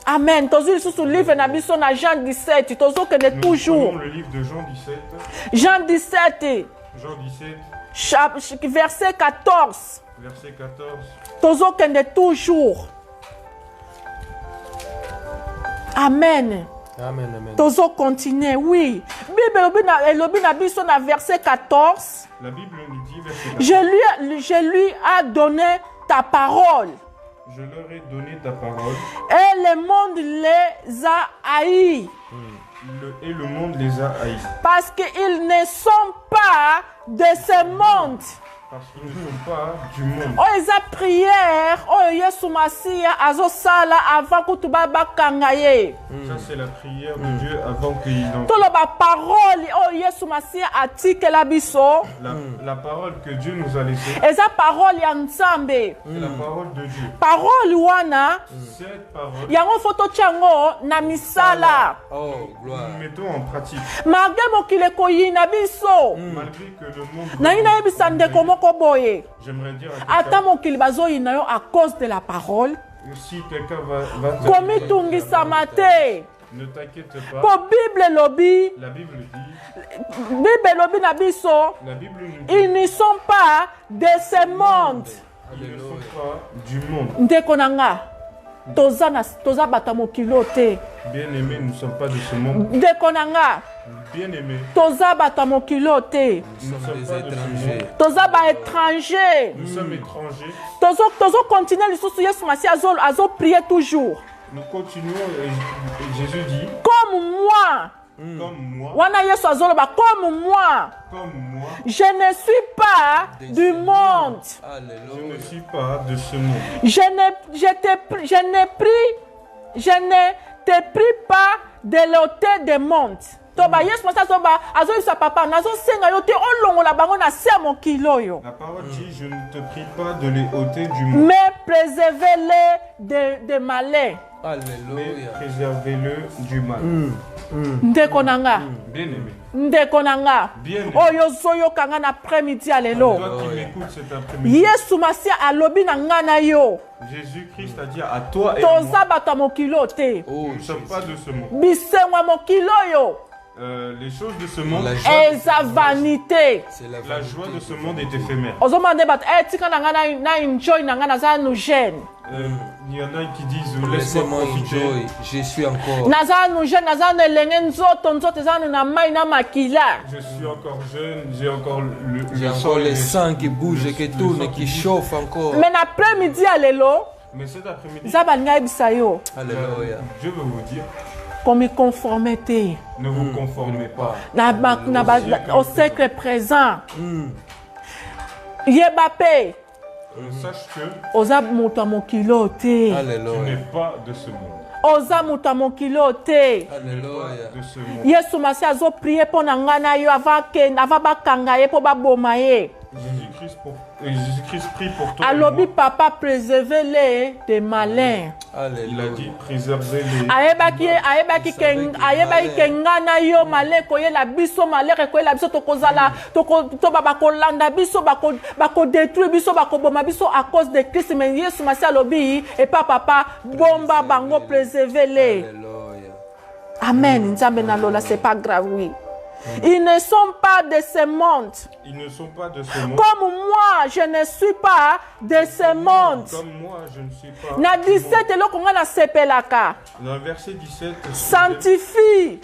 Amen. Tozwi lisusu livre na biso na Jean 17 tozokende Nous toujours prenons le livre de Jean 17, Jean 17 Jean 17, verset 14 verset 14. tozokende toujours. Amen. Amen, amen. Tozo continuer, oui. Bible elobi na biso na verset 14. La Bible nous dit, verset 14, Je lui a donné ta parole. je leur ai donné ta parole, Et le monde les a haïs. et le monde les a haïs. Parce qu'ils ne sont pas de ce monde. Parce qu'ils ne sont pas du monde. Oh, ils ont prière. Oh, Yesu Masia azosala avant que tu bakanga ye. Ça, c'est la prière de Dieu avant qu'il en... Tout le parole. Oh, Yesu Masia atike la biso. La parole que Dieu nous a laissée, Eza parole ya Nzambe. c'est la parole de Dieu. Parole wana. Cette parole, Yango foto chango na misala. Oh, gloire. nous mettons en pratique. Malgré mokile koyina biso. Malgré que le monde... Na ina yebisa ndeko moko boye. J'aimerais dire à Ata mokili bazoyina yo à cause de la parole. si quelqu'un va te... Komitungisama te. Ne t'inquiète pas. Po Bible lobi. La Bible dit, Bible lobi na biso. la Bible nous dit, Ils ne sont pas de ce monde. ils ne sont pas du monde. Ndeko nanga. Toza bata mokilo te. Bien-aimés, nous ne sommes pas de ce monde. Ndeko nanga. Bien-aimés, Toza bata mokilo te. nous ne sommes Des pas de ce étrangers. monde. Toza ba étranger. Nous sommes étrangers. Tozo continuer lisusu Yesu Masia azo prier toujours. Nous continuons et Jésus dit, Comme moi. comme moi, Wana Yesu azoloba comme moi. Je ne suis pas du monde. je ne suis pas de ce monde. Je ne te prie pas de l'autel du monde. Toba Yesu Masia azoyisa papa nazo senga yo te olongola bango na se mokilo yo. La parole dit, je ne te prie pas de les ôter du monde, Mais préservez-les de malin. mais Alléluia. préservez-le du mal. ndeko na nga Bien aimé. ndeko na nga Bien aimé. oyo ozoyoka nga na après-midi ya lelo Toi qui m'écoutes cet après-midi, yesu masiya alobi na nga na yo Jésus-Christ a dit à toi et à moi, toza bato ya mokili te Oh, nous ne sommes pas de ce monde. bisengo ya mokili oyo Les choses de ce monde, La joie, eza vanité c'est la la joie de ce monde est éphémère. ozomona nde bato tika na nga na enjoy na nga naza nu jeune Il y en a qui disent laisse-moi Laissez-moi profiter. enjoy. Je suis encore. naza nu jeune naza nu elenge nzoto eza nu na mai na makila Je suis encore jeune, j'ai encore le J'ai sang encore et les sangs qui bougent, qui le tournent, sang qui bouge. chauffent encore. me na après-midi ya lelo Mais cet après-midi, nzambe alingi ayebisa yo Alléluia. je veux vous dire, komiconforme te ne vous conformez pas. au siècle présent yeba mpe Sache que oza moto ya mokili oyo te tu n'es Alléluia. pas de ce monde. oza moto ya mokili oyo te Alléluia. De ce monde. yesu masi azoprie mpo na ngai na yo ava bakanga ye mpo baboma ye Jésus-Christ prie pour toi. et alobi moi. papa préserve-le de malin Il a Alléluia. dit préservez-les. ayebaki ke ngai na yo malin koyela biso malin ekoyela biso tokozala bakolanda biso bakodétruire biso bakoboma biso à cause de Christ mais yesu masi alobi epa papa bomba bango préserve-le Alléluia. amen nzambe nalola c'est pas grave oui ils ne sont pas de ce monde Ils ne sont pas de ce monde. comme moi je ne suis pas de ce monde Comme moi, je ne suis pas. na du monde. 17 eloko ngai nasepelaka Dans le verset 17, sanctifie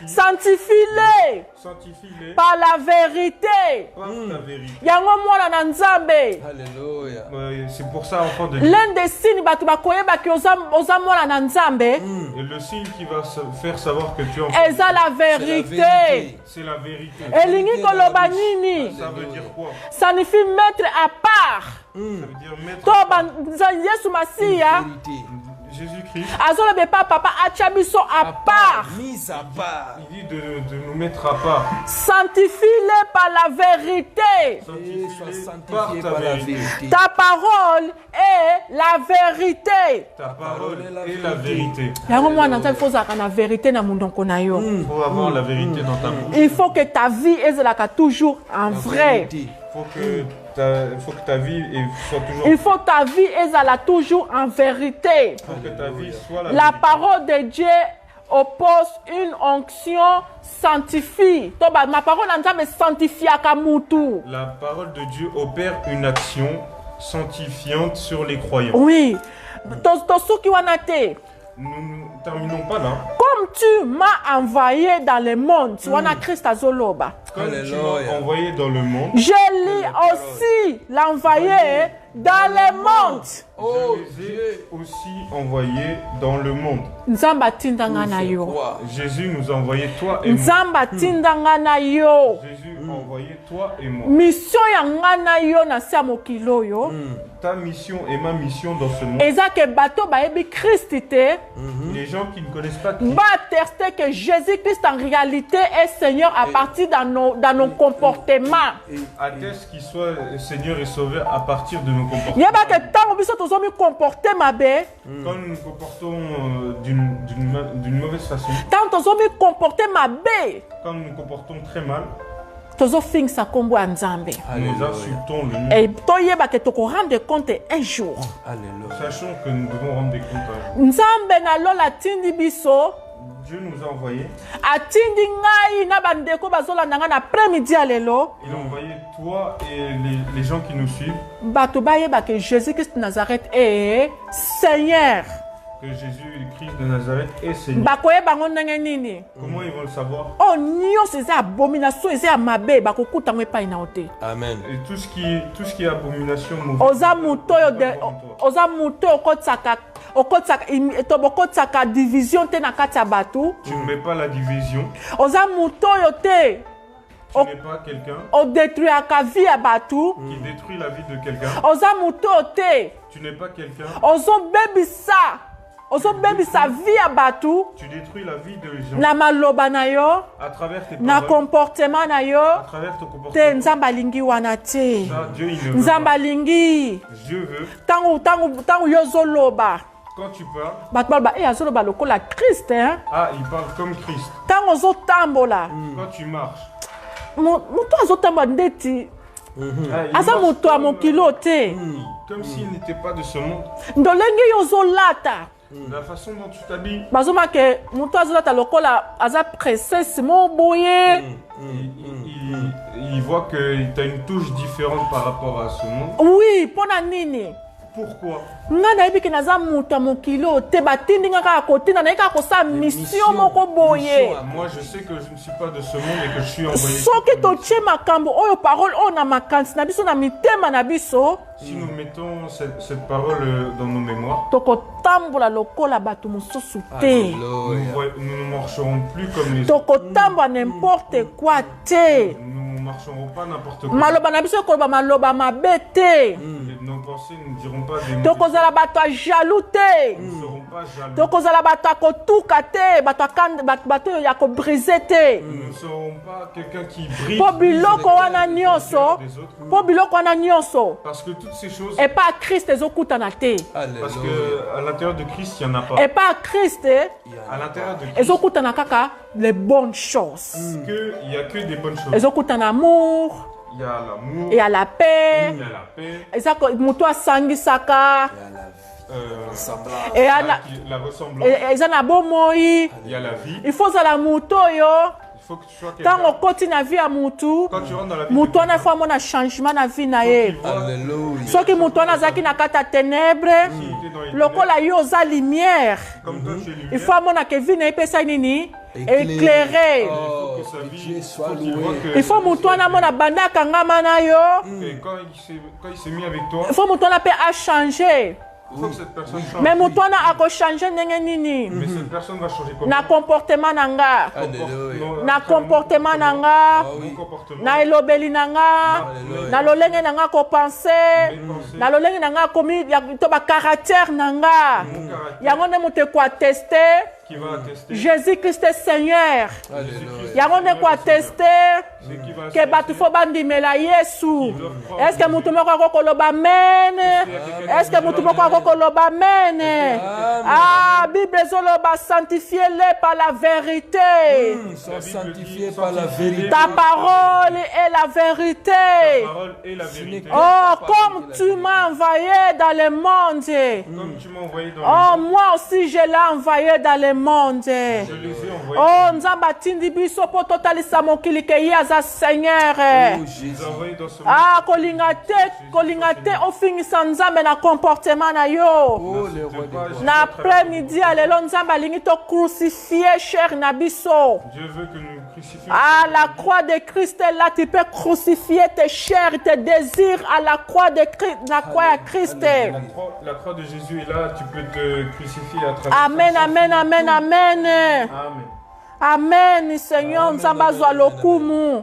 sanctifie-les sanctifie-les par la vérité par ta vérité. yango mwana na nzambe Alléluia. C'est pour ça, enfant de Dieu. l'un des signes bato bakoyebaki oza mwana na nzambe Et le signe qui va faire savoir que tu es enfant, eza la vérité c'est la vérité. elingi koloba nini Ça veut dire quoi? ça signifie mettre à part Ça veut dire mettre to yesu masiya Vérité. Jésus-Christ. azoloba epa papa atya biso à part Mise à part. Il dit de nous mettre à part. sanctifie-les par la vérité Et sois Sanctifie-les sanctifié par la vérité. ta parole est la vérité Ta parole est la vérité. yango mwana nzambe fo ozalaka na vérité na monoko na yo Il faut avoir la vérité dans ta bouche. il faut que ta vie ezalaka toujours en vrai Vérité. Il faut que ta vie soit toujours. il faut que ta vie ezala toujours en vérité Il faut que ta vie soit la la vérité. parole de Dieu oppose une onction sanctifie to ma parole na nzambe sanctifiaka mutu La parole de Dieu opère une action sanctifiante sur les croyants. oui tosuki wana te Nous ne terminons pas là. comme tu m'as envoyé dans le monde wana Christ azoloba Comme tu Alléluia. m'as envoyé dans le monde, je l'ai aussi l'envoyé dans le monde Oh je les ai aussi envoyés dans le monde. nzambe atindanga na yo Quoi? Jésus nous a envoyé toi et moi. nzambe atindanga na yo Jésus a envoyé toi et moi. mission ya nga na yo na se ya mokili oyo Ta mission et ma mission dans ce monde. eza ke bato bayebi Christ te Les gens qui ne connaissent pas Christ attester que Jésus-Christ en réalité est Seigneur à partir dans nos comportements. attestent qu'il soit Seigneur et Sauveur à partir de nos comportements. Yeba que tant biso tozomi comporter mabe, Quand nous nous comportons d'une mauvaise façon, tant tozomi comporter mabe, quand nous nous comportons très mal, tozo fingisa kombo ya Nzambe. nous insultons le nom. Et toyeba que toko rendre compte un jour. Alléluia. Sachons que nous devons rendre des comptes à Dieu. Nzambe na lola tindi biso, Dieu nous a envoyés. atindi ngai na bandeko bazolanda nga na après-midi ya lelo. Il a envoyé toi et les gens qui nous suivent. Bato bayeba que Jésus-Christ de Nazareth est Seigneur. Que Jésus-Christ de Nazareth est Seigneur. Bakoyeba ngo ndenge nini? Comment ils vont le savoir? Oh nyonso eza abomination eza ya mabe bakokuta ngo epai na yo te. Amen. Et tout ce qui est abomination, mauvais, Oza moto oyo oza moto okotisaka division te na kati ya bato. tu ne mets pas la division. Oza moto oyo te Tu n'es pas quelqu'un odétruiraka vie ya bato. qui détruit la vie de quelqu'un. Oza moto oyo te Tu n'es pas quelqu'un. ozobebisa vie ya bato Tu détruis la vie de gens na maloba na yo à travers tes na paroles, comportement na yo à travers ton te comportement. nzambe alingi wana te Ça, Dieu, il ne veut nzambe pas. alingi Dieu veut, ntango yo ozoloba Quand tu parles, bato baloba azoloba lokola Christ hein. ah, il parle comme Christ. Ntango ozotambola Quand tu marches, moto azotambola ndeti ah, il aza marche moto ya mokilo te comme s'il n'était pas de ce monde. ndolenge yo ozolata La façon dont tu t'habilles, bazoma ke moto azolata lokola aza princesse mo boye il voit que tu as une touche différente par rapport à ce monde. oui mpona nini Pourquoi? nga nayebi ke naza moto ya mokilo te batindi nga kaka kotinda naye kaka kosala mission moko boye Moi, je sais que je ne suis pas de ce monde et que je suis envoyé. soki totie makambo oyo parole oyo na makanisi na biso na mitema na biso Si nous mettons cette parole dans nos mémoires, tokotambola lokola bato mosusu te nous ne marcherons plus comme les autres. tokotambola n'importe quoi te Nous ne marcherons pas n'importe quoi. maloba na biso ekoloba maloba mabe te Et nos pensées ne diront pas des mots. tokozala bato ya jaloux te Nous ne serons pas jaloux. tokozala bato ya kotuka te bato oyo ya kobrise te Nous ne serons pas quelqu'un qui brille mpo biloko wana nyonso des autres. mpo biloko wana nyonso Parce que toutes ces choses, epa ya krist ezokutana te parce qu'à l'intérieur de Christ, il n'y en a pas. epa ya krist À l'intérieur de Christ, ezokutana kaka les bonnes choses il n'y a que des bonnes choses. ezokutana amour Il y a l'amour, eya la paix il y a la paix, eza moto asangisaka eya la ressemblance, eza na bomoi il y a la vie. il faut ozala motu oyo Il faut que tu sois ntango quelqu'un. okoti na vie ya mutu Quand tu rentres dans la vie, de motu wana quelqu'un, fo amona changement na vie na ye Alléluia. soki motu wana azalaki na kati ya ténèbre s'il était dans les lokola yo oza lumière ténèbres, comme toi tu es lumière, il faut amona ke vie na ye epesa nini éclairé il faut que sa vie soit faut qu'il loué. voit que- il faut motu wana amona banda akangama na yo que quand il s'est mis avec toi, il faut motu wana mpe achange il faut que cette personne change. mais motu wana akochange ndenge nini Mais cette personne va changer na comment? comportement na nga Alléluia. na comportement na nga Mon comportement, na elobeli na nga na lolenge na nga kopense mes pensées, na lolenge na nga komi to bacaractère na nga mon caractère yango nde moto ekoateste qui va attester. jésus christ est seigneur Alléluia. yango nde ekoateste C'est qui va ke bato fo bandimela yesu doivent est ce que motu moko ako koloba amen est ce que motu moko ako koloba amen ah bible ezoloba sanctifie-le par la vérité Sont sanctifiés par la vérité. ta parole est la vérité La parole et la vérité. oh comme tu m'as envoyé dans le monde Comme tu m'as envoyé dans oh le monde, moi aussi je l'ai envoyé dans le monde je les ai envoyés. oh nzambe atindi biso mpo totalisa mokili ke ye aza seigneur Oh, Je Jésus. les ai envoyés dans ce monde. ah kolinga te ofingisa nzambe na comportement na yo Oh, le roi des rois. na après-midi ya lelo nzambe alingi tocrucifie cher na biso Dieu veut que nous crucifions. ah la croix de Christ est là tu peux crucifier tes chairs tes désirs à la croix de Christ la croix ya Christ La croix de Jésus est là, tu peux te crucifier à travers amen ça. amen amen amen Amen. amen seigneur nzambe azwa lokumu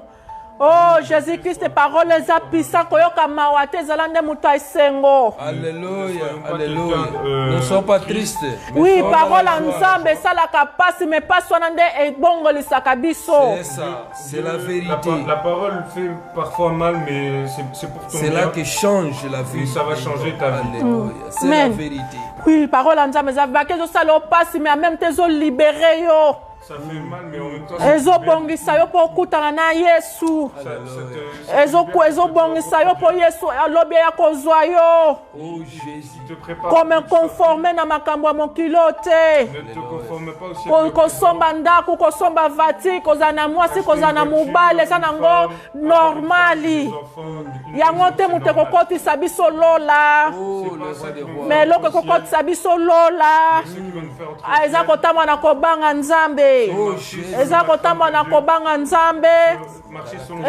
oh jésus christ parole eza puissant koyoka mawa te ezala nde moto ya esengo Alléluia. pas Alléluia. quelqu'un, Nous ne sommes pas tristes. mais oui sommes parole dans ya la joie. nzambe esalaka pasi me pasi wana nde ebongolisaka biso C'est ça. C'est la Dieu- vérité. La parole fait parfois mal, mais c'est pour ton C'est là bien. que change la vie. Et ça va changer ta vie. Alléluia. C'est la Amen. vérité. oui parole ya nzambe ezabaki ezosala yo pasi me en même te ezolibere yo Ça fait mal, mais en même temps, ça ezobongisa yo mpo okutana na yesu ezobongisa yo mpo yesu alobi ya kozwa yo Oh Jésus. te prépare. comme conforme na makambo ya mokilo te Ne te conforme pas au siècle. kosomba ndako kosomba vati kozala na mwasi kozala na mobali eza nango normali yango te moto ekokotisa biso lola Oh le roi des rois. me eloko ekokotisa biso lola eza kotambola na kobanga nzambe Oh Jésus. eza kotambola na kobanga nzambe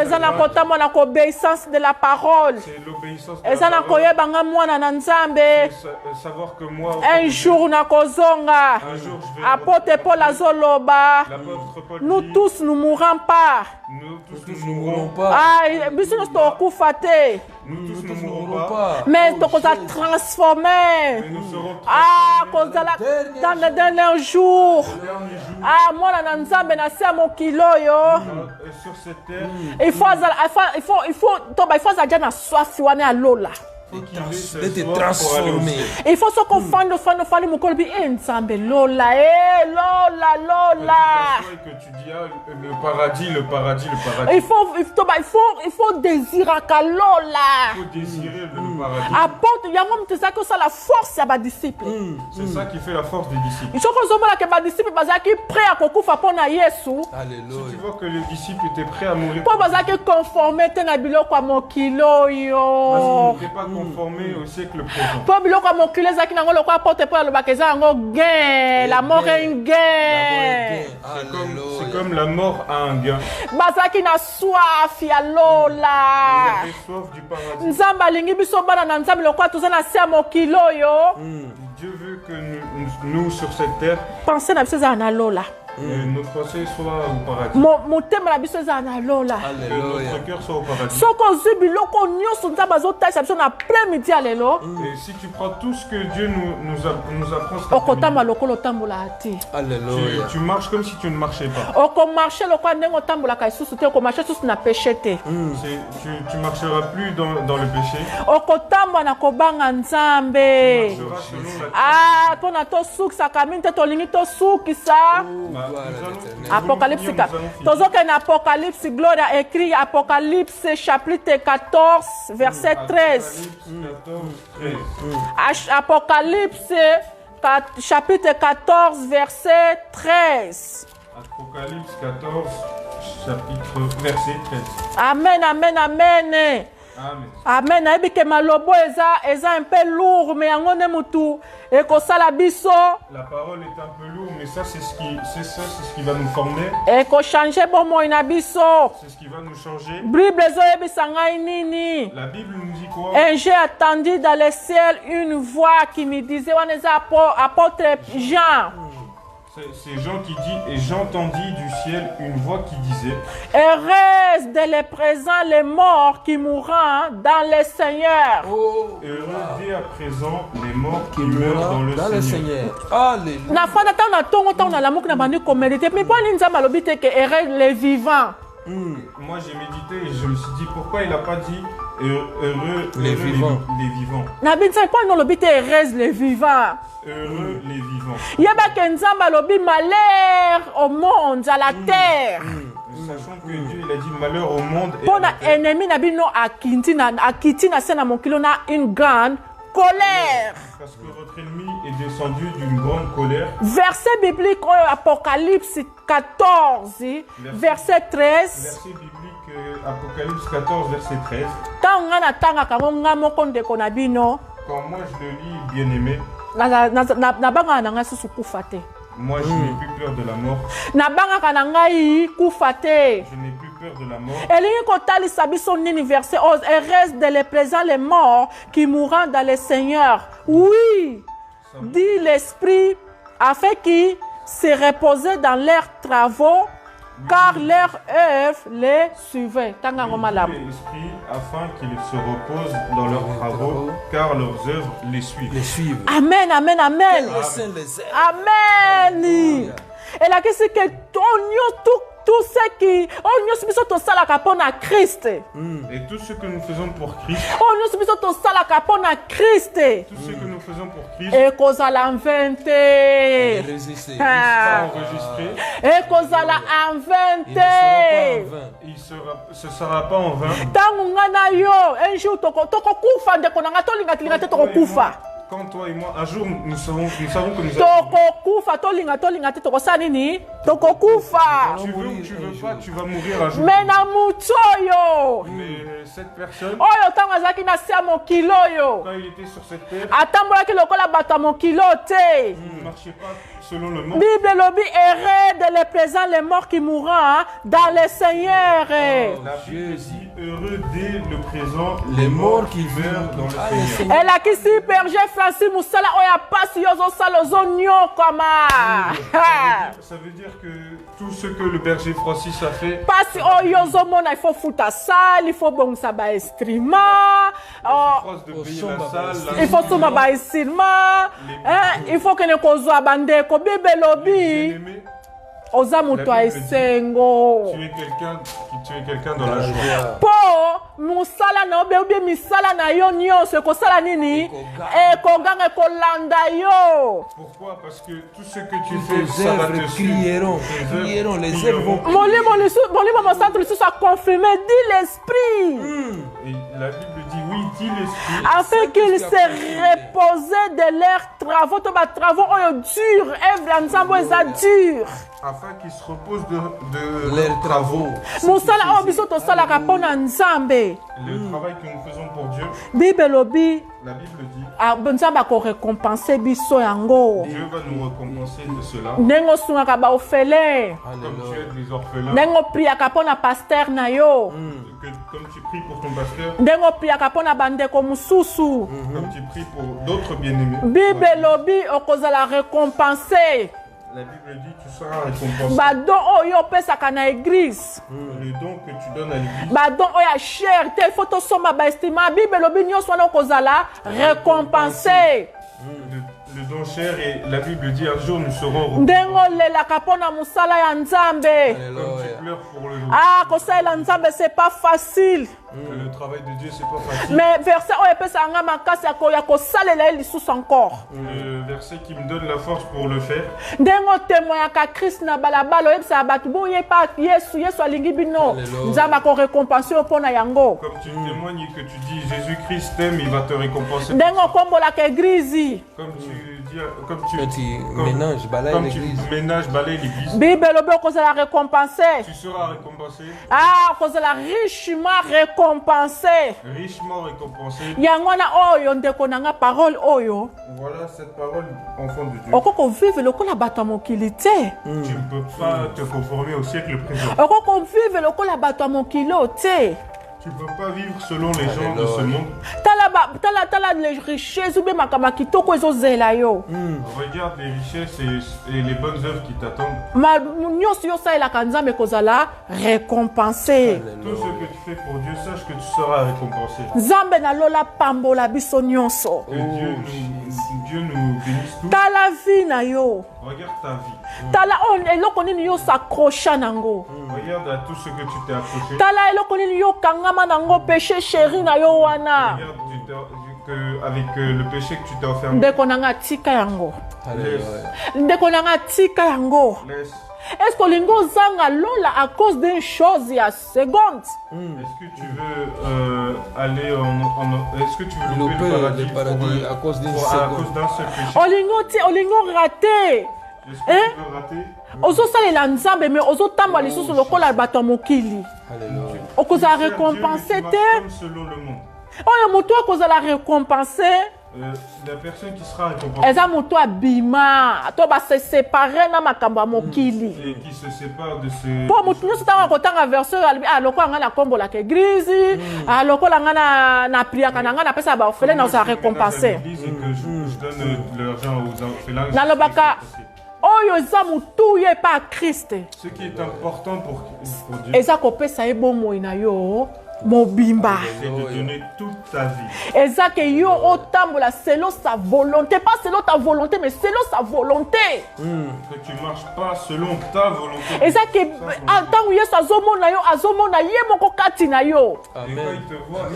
eza na kotambola na koobéissance de la parole C'est l'obéissance de eza la na parole. koyebanga mwana na nzambe Savoir que moi, un jour nakozonga un jour, je vais. apôtre paul azoloba L'apôtre Paul nous dit, tous nous mourrons pas nous tous Nous nous ne mourrons mourrons. pas. ah biso nyonso tokokufa te Nous tous Nous ne ne mourrons mourrons pas. pas. mais Oh, tokoza Jésus. transformé Mais nous serons ah transformés kozala Dernier dans le dernier jour le dernier jour ah mwana na nzambe na se ya mokili oyo sur cette terre. il faut azala dia na swafi wana ya lola de te transformer. Il faut se confondre, fando mon corps, ensemble, Lola, Lola, Lola. Et que tu dis le paradis. Il faut désirer que Lola. Il faut désirer le paradis. Apporte, il y a même tout ça que ça la force à ma disciple. C'est ça qui fait la force des disciples. Il faut que ma disciple soit prêt à couper pour na Yesu. Si tu vois que les disciples étaient prêts à mourir. Pour que conformer na biloko à mon kilo yo. Parce qu'ils n'étaient pas conformés au siècle présent. Pour biloko à mon kilo zaki na ngolo kwa porte pour le bakeza ngo gain. La mort est un gain. C'est comme la mort a un gain. Bazaki na soif ya Lola. Vous avez soif du paradis. Nzamba lingi biso bana na nzambe lokwa tozana sia mokilo yo. Dieu veut que nous sur cette terre, Pensez na biso za na Lola. notre pensée soit au paradis. Motema na biso za na Lola. Que notre cœur soit au paradis. Soko zwi biloko nyonso nzambe azotasa biso na après-midi ya lelo. Et si tu prends tout ce que Dieu nous apprend cet Okotamba lokolo tambola ati. Alléluia. tu marches comme si tu ne marchais pas. Okomarche lokwa ndenge otambolaka lisusu te okomarche susu na péché te. Tu marcheras plus dans le péché. Okotamba na kobanga nzambe. Tu marcheras selon la Mpona tosukisaka mingi te tolingi tosukisa. Apocalypse. Tozoke na Apocalypse, Gloria écrit Apocalypse chapitre 14, verset 13. Apocalypse chapitre 14, verset 13. Apocalypse 14, chapitre verset 13. Amen, amen, amen. Amen. Amen. Nayebi ke malobo eza un peu lourd, mais yango ne mutu ekosala biso. La parole est un peu lourde, mais ça c'est ce qui va nous former. Ekochange bomoi na biso. C'est ce qui va nous changer. Bible ezoyebisa ngai nini? La Bible nous dit quoi? Et j'ai attendu dans le ciel une voix qui me disait, on est apôtre Jean. C'est Jean qui dit, et j'entendis du ciel une voix qui disait, heureuse de les présents les morts qui mourront dans le Seigneur. heureux dès à présent les morts qui meurent dans le Seigneur. Alléluia. Na fanda ta na tongo ta na lamuki na bandi ko méditer mais pour ni nzamba lobi te que heureux les vivants. Moi j'ai médité et je me suis dit pourquoi il n'a pas dit heureux Les vivants. Les vivants. Na binza pour no lobi te heureuse les vivants. Heureux les vivants. Yeba ke nzamba lobi malheur au monde à la terre. Sachant que Dieu il a dit malheur au monde et Pour à la na terre. ennemi na bino akiti na sena mon kilo na une grande colère. Parce que votre ennemi est descendu d'une grande colère. Verset biblique Apocalypse 14, verset 13. Verset biblique Apocalypse 14 verset 13. Tanga na tanga kango nga moko ndeko na bino. Quand moi je le lis bien aimé, Na banga na nga susu kufa te. moi je n'ai plus peur de la mort. Na banga kana ngai kufa te. Je n'ai plus peur de la mort. Elingi kotalisa biso nini verset 11. Et reste de les présents les morts qui mourront dans le Seigneur. Oui, dit l'Esprit, afin qu'ils se reposaient dans leurs travaux, car leur œuvre les suivait. Tanga ngoma Oui, lamu. l'esprit afin qu'ils se reposent dans leurs travaux, car leurs œuvres les suivent. Les suivre. Amen, amen, amen. Les saints les aiment. Amen. Et là, qu'est-ce que tout ce qui on nous biso to sala kapona Christ. Et tout ce que nous faisons pour Christ, On nous biso to sala kapona Christ. tout ce que nous faisons pour Christ, Et kozala en 20. Résister. sera enregistré. Et kozala en Il ne sera 20. pas en vain. Ce sera pas en vain. Tangu ngana yo un jour toko kufa ndeko nanga tolinga te toko kufa. Quand toi et moi, un jour, nous savons que nous allons. Toko kufa tolinga te toko sa nini? Toko kufa. Tu veux ou tu veux pas, tu vas mourir un jour. Mais na mutoyo. Mais cette personne, Oyo tango azaki na sia mokilo yo. quand il était sur cette terre, Atambolaki lokola bato ya mokilo te. il ne marchait pas selon le monde. Bible lobi heureux de les présents les morts qui mourront dans le Seigneur. La Bible dit heureux dès le présent Les morts qui meurent dans le Ah, Seigneur. Elle a kisi berger Francis Moussala oya pasi yozo salozo nyokoma. Ça veut dire que tout ce que le berger Francis a fait, Pasi oyozo mona il faut fouta sale, il faut bongsa ba instrument. phrase de payer la salle, Il faut soma ba instrument. Il faut que ne kozwa bandeko Bible lobi. bien-aimé, oza moto ya esengo. Tu es quelqu'un dans la joie. Po musala na obe obe misala na yo nyonso ekosala nini ekoganga ekolanda yo. Pourquoi? Parce que tout ce que tu fais, ça va te crieront, les œuvres vont crier. Molimo mosantu lisusu akonfirme dit l'esprit. Et la Bible dit oui, dit l'esprit. Afin qu'ils se reposaient de leurs travaux, to ba travaux oyo dur, œuvre ya nzambe eza dur. Afin qu'ils se reposent de Leurs travaux. Musala oyo biso tosalaka mpona nzambe. Le travail que nous faisons pour Dieu, Bible lobi la Bible dit, nzambe akorekompense biso yango. Dieu va nous récompenser de cela. Ndenge osungaka baorphelin, Comme tu aides les orphelins, ndenge opriaka mpona paster na yo, comme tu pries pour ton pasteur, ndenge opriaka mpona bandeko mosusu. comme tu pries pour d'autres bien-aimés. Bible lobi okozala récompensé. La Bible dit tu seras récompensé. Badon oyo opesaka na église. Le don que tu donnes à l'église, Badon oyo cher te faut tosoma ba estima Bible lobi nyonso wana okozala récompensé. le don cher, et la Bible dit un jour nous serons Ndenge récompensés. olelaka mpona mosala ya nzambe. Comme tu pleures pour le don. Ah, kosalela nzambe c'est pas facile. Le travail de Dieu, c'est pas facile. Mais verset oyo epesaka nga makasi ya kosalela ye lisusu encore. Le verset qui me donne la force pour le faire, Ndenge otemoyaka Christ na balabala oyebisaka bato boye pa Yesu alingi bino. Nzambe akorekompense yo mpona yango. comme tu témoignes et que tu dis Jésus-Christ t'aime, il va te récompenser. Ndenge okombolaka église. Comme tu dis, Quand tu ménages, balaye comme l'église. tu ménages, balaye l'église, Bible lobi okozala récompensé. tu seras récompensé, Ah, okozala richement récompensé. richement récompensé. Yango wana oyo ndeko na nga parole oyo. Voilà cette parole, enfant de Dieu. Okoko vivre lokola bato ya mokili te. Tu ne peux pas te conformer au siècle présent. Okoko vivre lokola bato ya mokili oyo te. Tu ne peux pas vivre selon les gens de ce monde. Tala les richesses ou bien makambo ya kitoko ezozela yo. Regarde les richesses et les bonnes œuvres qui t'attendent. Ma nyonso yo salelaka nzambe ekozala récompensé. Tout ce que tu fais pour Dieu, sache que tu seras récompensé. Nzambe nalola pambola biso nyonso. Que Dieu nous bénisse tous. Tala vie na yo. Regarde ta vie. Tala eloko nini yo s'accrocha nango. Regarde à tout ce que tu t'es accroché. Tala eloko nini yo kangama nango péché chéri na yo wana. Regarde avec le péché que tu t'es enfermé. Ndeko nanga tika yango. Laisse. Ndeko nanga tika yango. Laisse. Est-ce que lingo zanga lola à cause d'une chose ya seconde? Est-ce que tu veux aller est-ce que tu veux louper Le paradis à cause d'une à seconde. cause d'un seul péché? Olingo raté. Est-ce que tu veux rater? Ozosalela nzambe mais ozotambola lisusu lokola bato ya mokili. Alléluia. Okozala Dieu, récompensé tu marches te. comme selon le monde. Oyo moto akozala récompensé. La personne qui sera récompensée Eza moto abima. To ba se séparer na makambo ya mokili. et qui se sépare de ce... Po moto nyonso ntango akotanga verset lokola nga na kombolaka église lokola nga na priaka na nga napesa baorphelin na ozala récompensé. Et que je donne de l'argent aux orphelins. Nalobaka oyo eza motuya epa Christ. Ce qui est important pour Dieu, Eza kopesa ye bomoi na yo mobimba. c'est de donner toute ta vie. Eza que yo otambola selon sa volonté, pas selon ta volonté mais selon sa volonté. Que tu marches pas selon ta volonté. Eza que ntango Yesu azomona ye moko kati na yo. Et quand Amen. il te voit,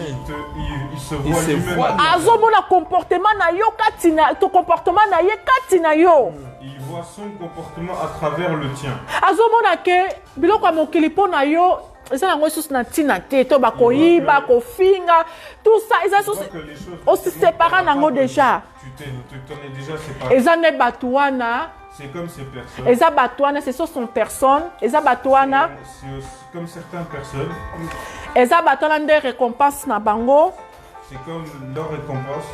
il se Il voit se lui-même. voit. Azomona comportement na yo kati na to comportement na ye kati na yo. Il voit son comportement à travers le tien. Azomona ke biloko ya mokili mpo na yo eza nango lisusu na ntina te to bakoyiba kofinga tout ça eza Tu vois lisusu que les choses... osisepara nango déjà. Tu t'en es déjà séparé. Eza ne bato wana C'est comme ces personnes. eza bato wana ce sont personnes eza bato wana C'est aussi comme certaines personnes. eza bato wana nde récompense na bango C'est comme leur récompense.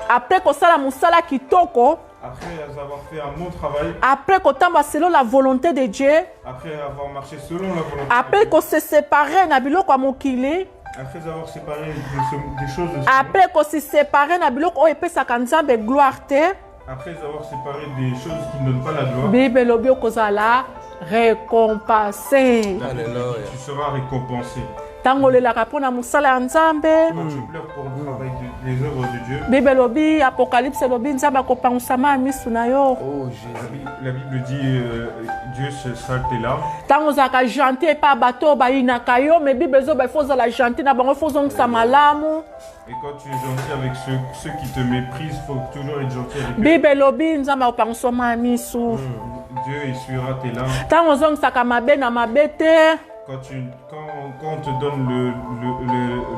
après kosala mosala kitoko Après avoir fait un bon travail, après kotamba selon la volonté de Dieu après avoir marché selon la volonté, après kose séparer na biloko ya mokili après avoir séparé des choses de ce monde, après kose séparer na biloko oyo epesaka nzambe gloire te après avoir séparé des choses qui ne donnent pas la gloire, bible elobi okozala récompensé. Alléluia. tu seras récompensé. Ntango olelaka mpo na mosala ya nzambe Quand tu pleures pour le travail de les œuvres de Dieu. Bible lobi Apocalypse lobi nzamba kopangusama misu na yo. Oh Jésus. La Bible dit Dieu se salte tes larmes. Tango zaka gentil pa bato ba inaka yo mais Bible zo ba foza la gentil na bango fozo sa malamu. Et quand tu es gentil avec ceux qui te méprisent, il faut toujours être gentil avec eux. Bible lobi nzamba kopangusama misu. Dieu essuiera tes larmes. Tango zong saka mabe na mabete. Quand on te donne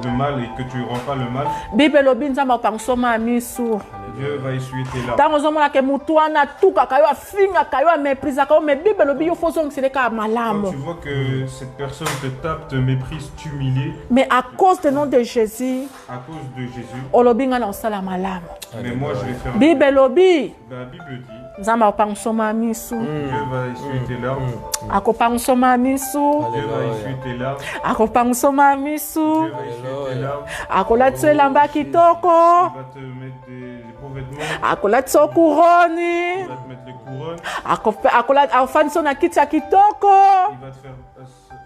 le mal et que tu rends pas le mal, Bible lobi nzamba kopangusama misu. Dieu va essuyer tes larmes. Tango zo mona ke mutu wana tuka kayo afinga kayo méprise kayo mais Bible lobi yo fozo ngiseleka malamu. Quand tu vois que cette personne te tape, te méprise, t'humilie, Mais à cause du nom de Jésus, à cause de Jésus, olobi nga na osala malamu. mais moi je vais faire. Bible lobi La Bible dit nzamba kopangusama misu. Dieu va essuyer tes larmes. Akopangusama misu. Dieu va essuyer tes larmes. Akopangusama misu. Dieu va essuyer tes larmes. Akolatisa elamba kitoko. Il va te mettre des beaux vêtements. Akolatisa okuroni. Il va te mettre les couronnes. Akofanisa na kiti ya kitoko. Il va te faire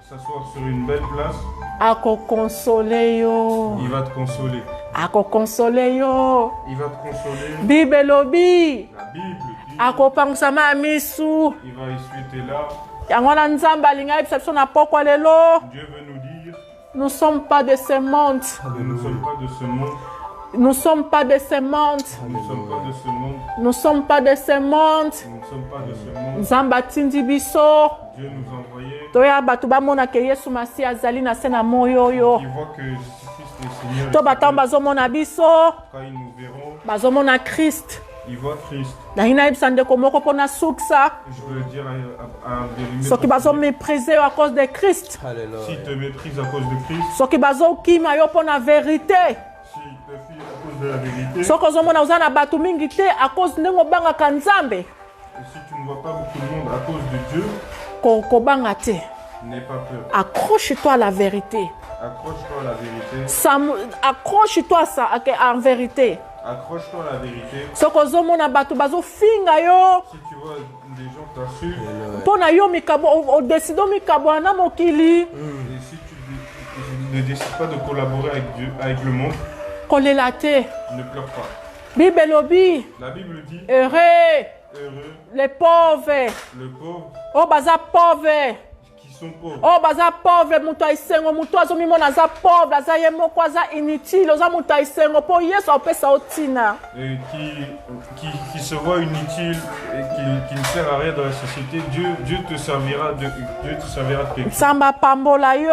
s'asseoir sur une belle place. Akokonsole yo. Il va te consoler. Akokonsole yo. Il va te consoler. Bible lobi La Bible dit akopangusama misu. il va essuyer tes larmes. Yango wana nzambe alingi ayebisa biso na pokwa lelo. Dieu veut nous dire Nous ne sommes pas de ce monde. nous ne sommes pas de ce monde. Nous ne sommes pas de ce monde. Nous ne sommes pas de ce monde. Nous ne sommes pas de ce monde. Nous ne sommes pas de ce monde. Nzambe atindi biso. Dieu nous a envoyés. Toya bato bamona ke Yesu Masi azali na se na moyo oyo. Ils voient que Jésus-Christ est Seigneur. To batambo bazomona biso. Quand ils nous verront, Bazomona Christ. ils voient Christ. Nalingi nayebisa ndeko moko mpona suksa. Je veux dire à Bélimé, Soki bazoméprise yo à cause de Christ. Alléluia. s'ils te méprisent à cause de Christ, Soki bazokima yo mpona vérité. s'ils te fuient à cause de la vérité, Soki ozomona oza na bato mingi te à cause ndenge obangaka Nzambe. et si tu ne vois pas beaucoup de monde à cause de Dieu, Kobanga te. n'aie pas peur. Accroche-toi à la vérité. Accroche-toi à la vérité. Accroche-toi en vérité. Accroche-toi à la vérité. Soki ozomona bato bazofinga yo. Si tu vois des gens t'insultent, Mpona yo mikabo odeside mikabo na mokili. et si tu ne décides pas de collaborer avec Dieu, avec le monde, Kolela te. ne pleure pas. Bible lobi La Bible dit heureux heureux les pauvres. le pauvre Oh baza pauvre. qui sont pauvres. Oh baza pauvre mutu aisengo mutu azomimona aza pauvre aza ye moko aza inutile oza mutu aisengo mpo Yesu apesa otina. Et qui se voit inutile et qui ne sert à rien dans la société, Dieu te servira de quelque chose. Nzambe apambola yo.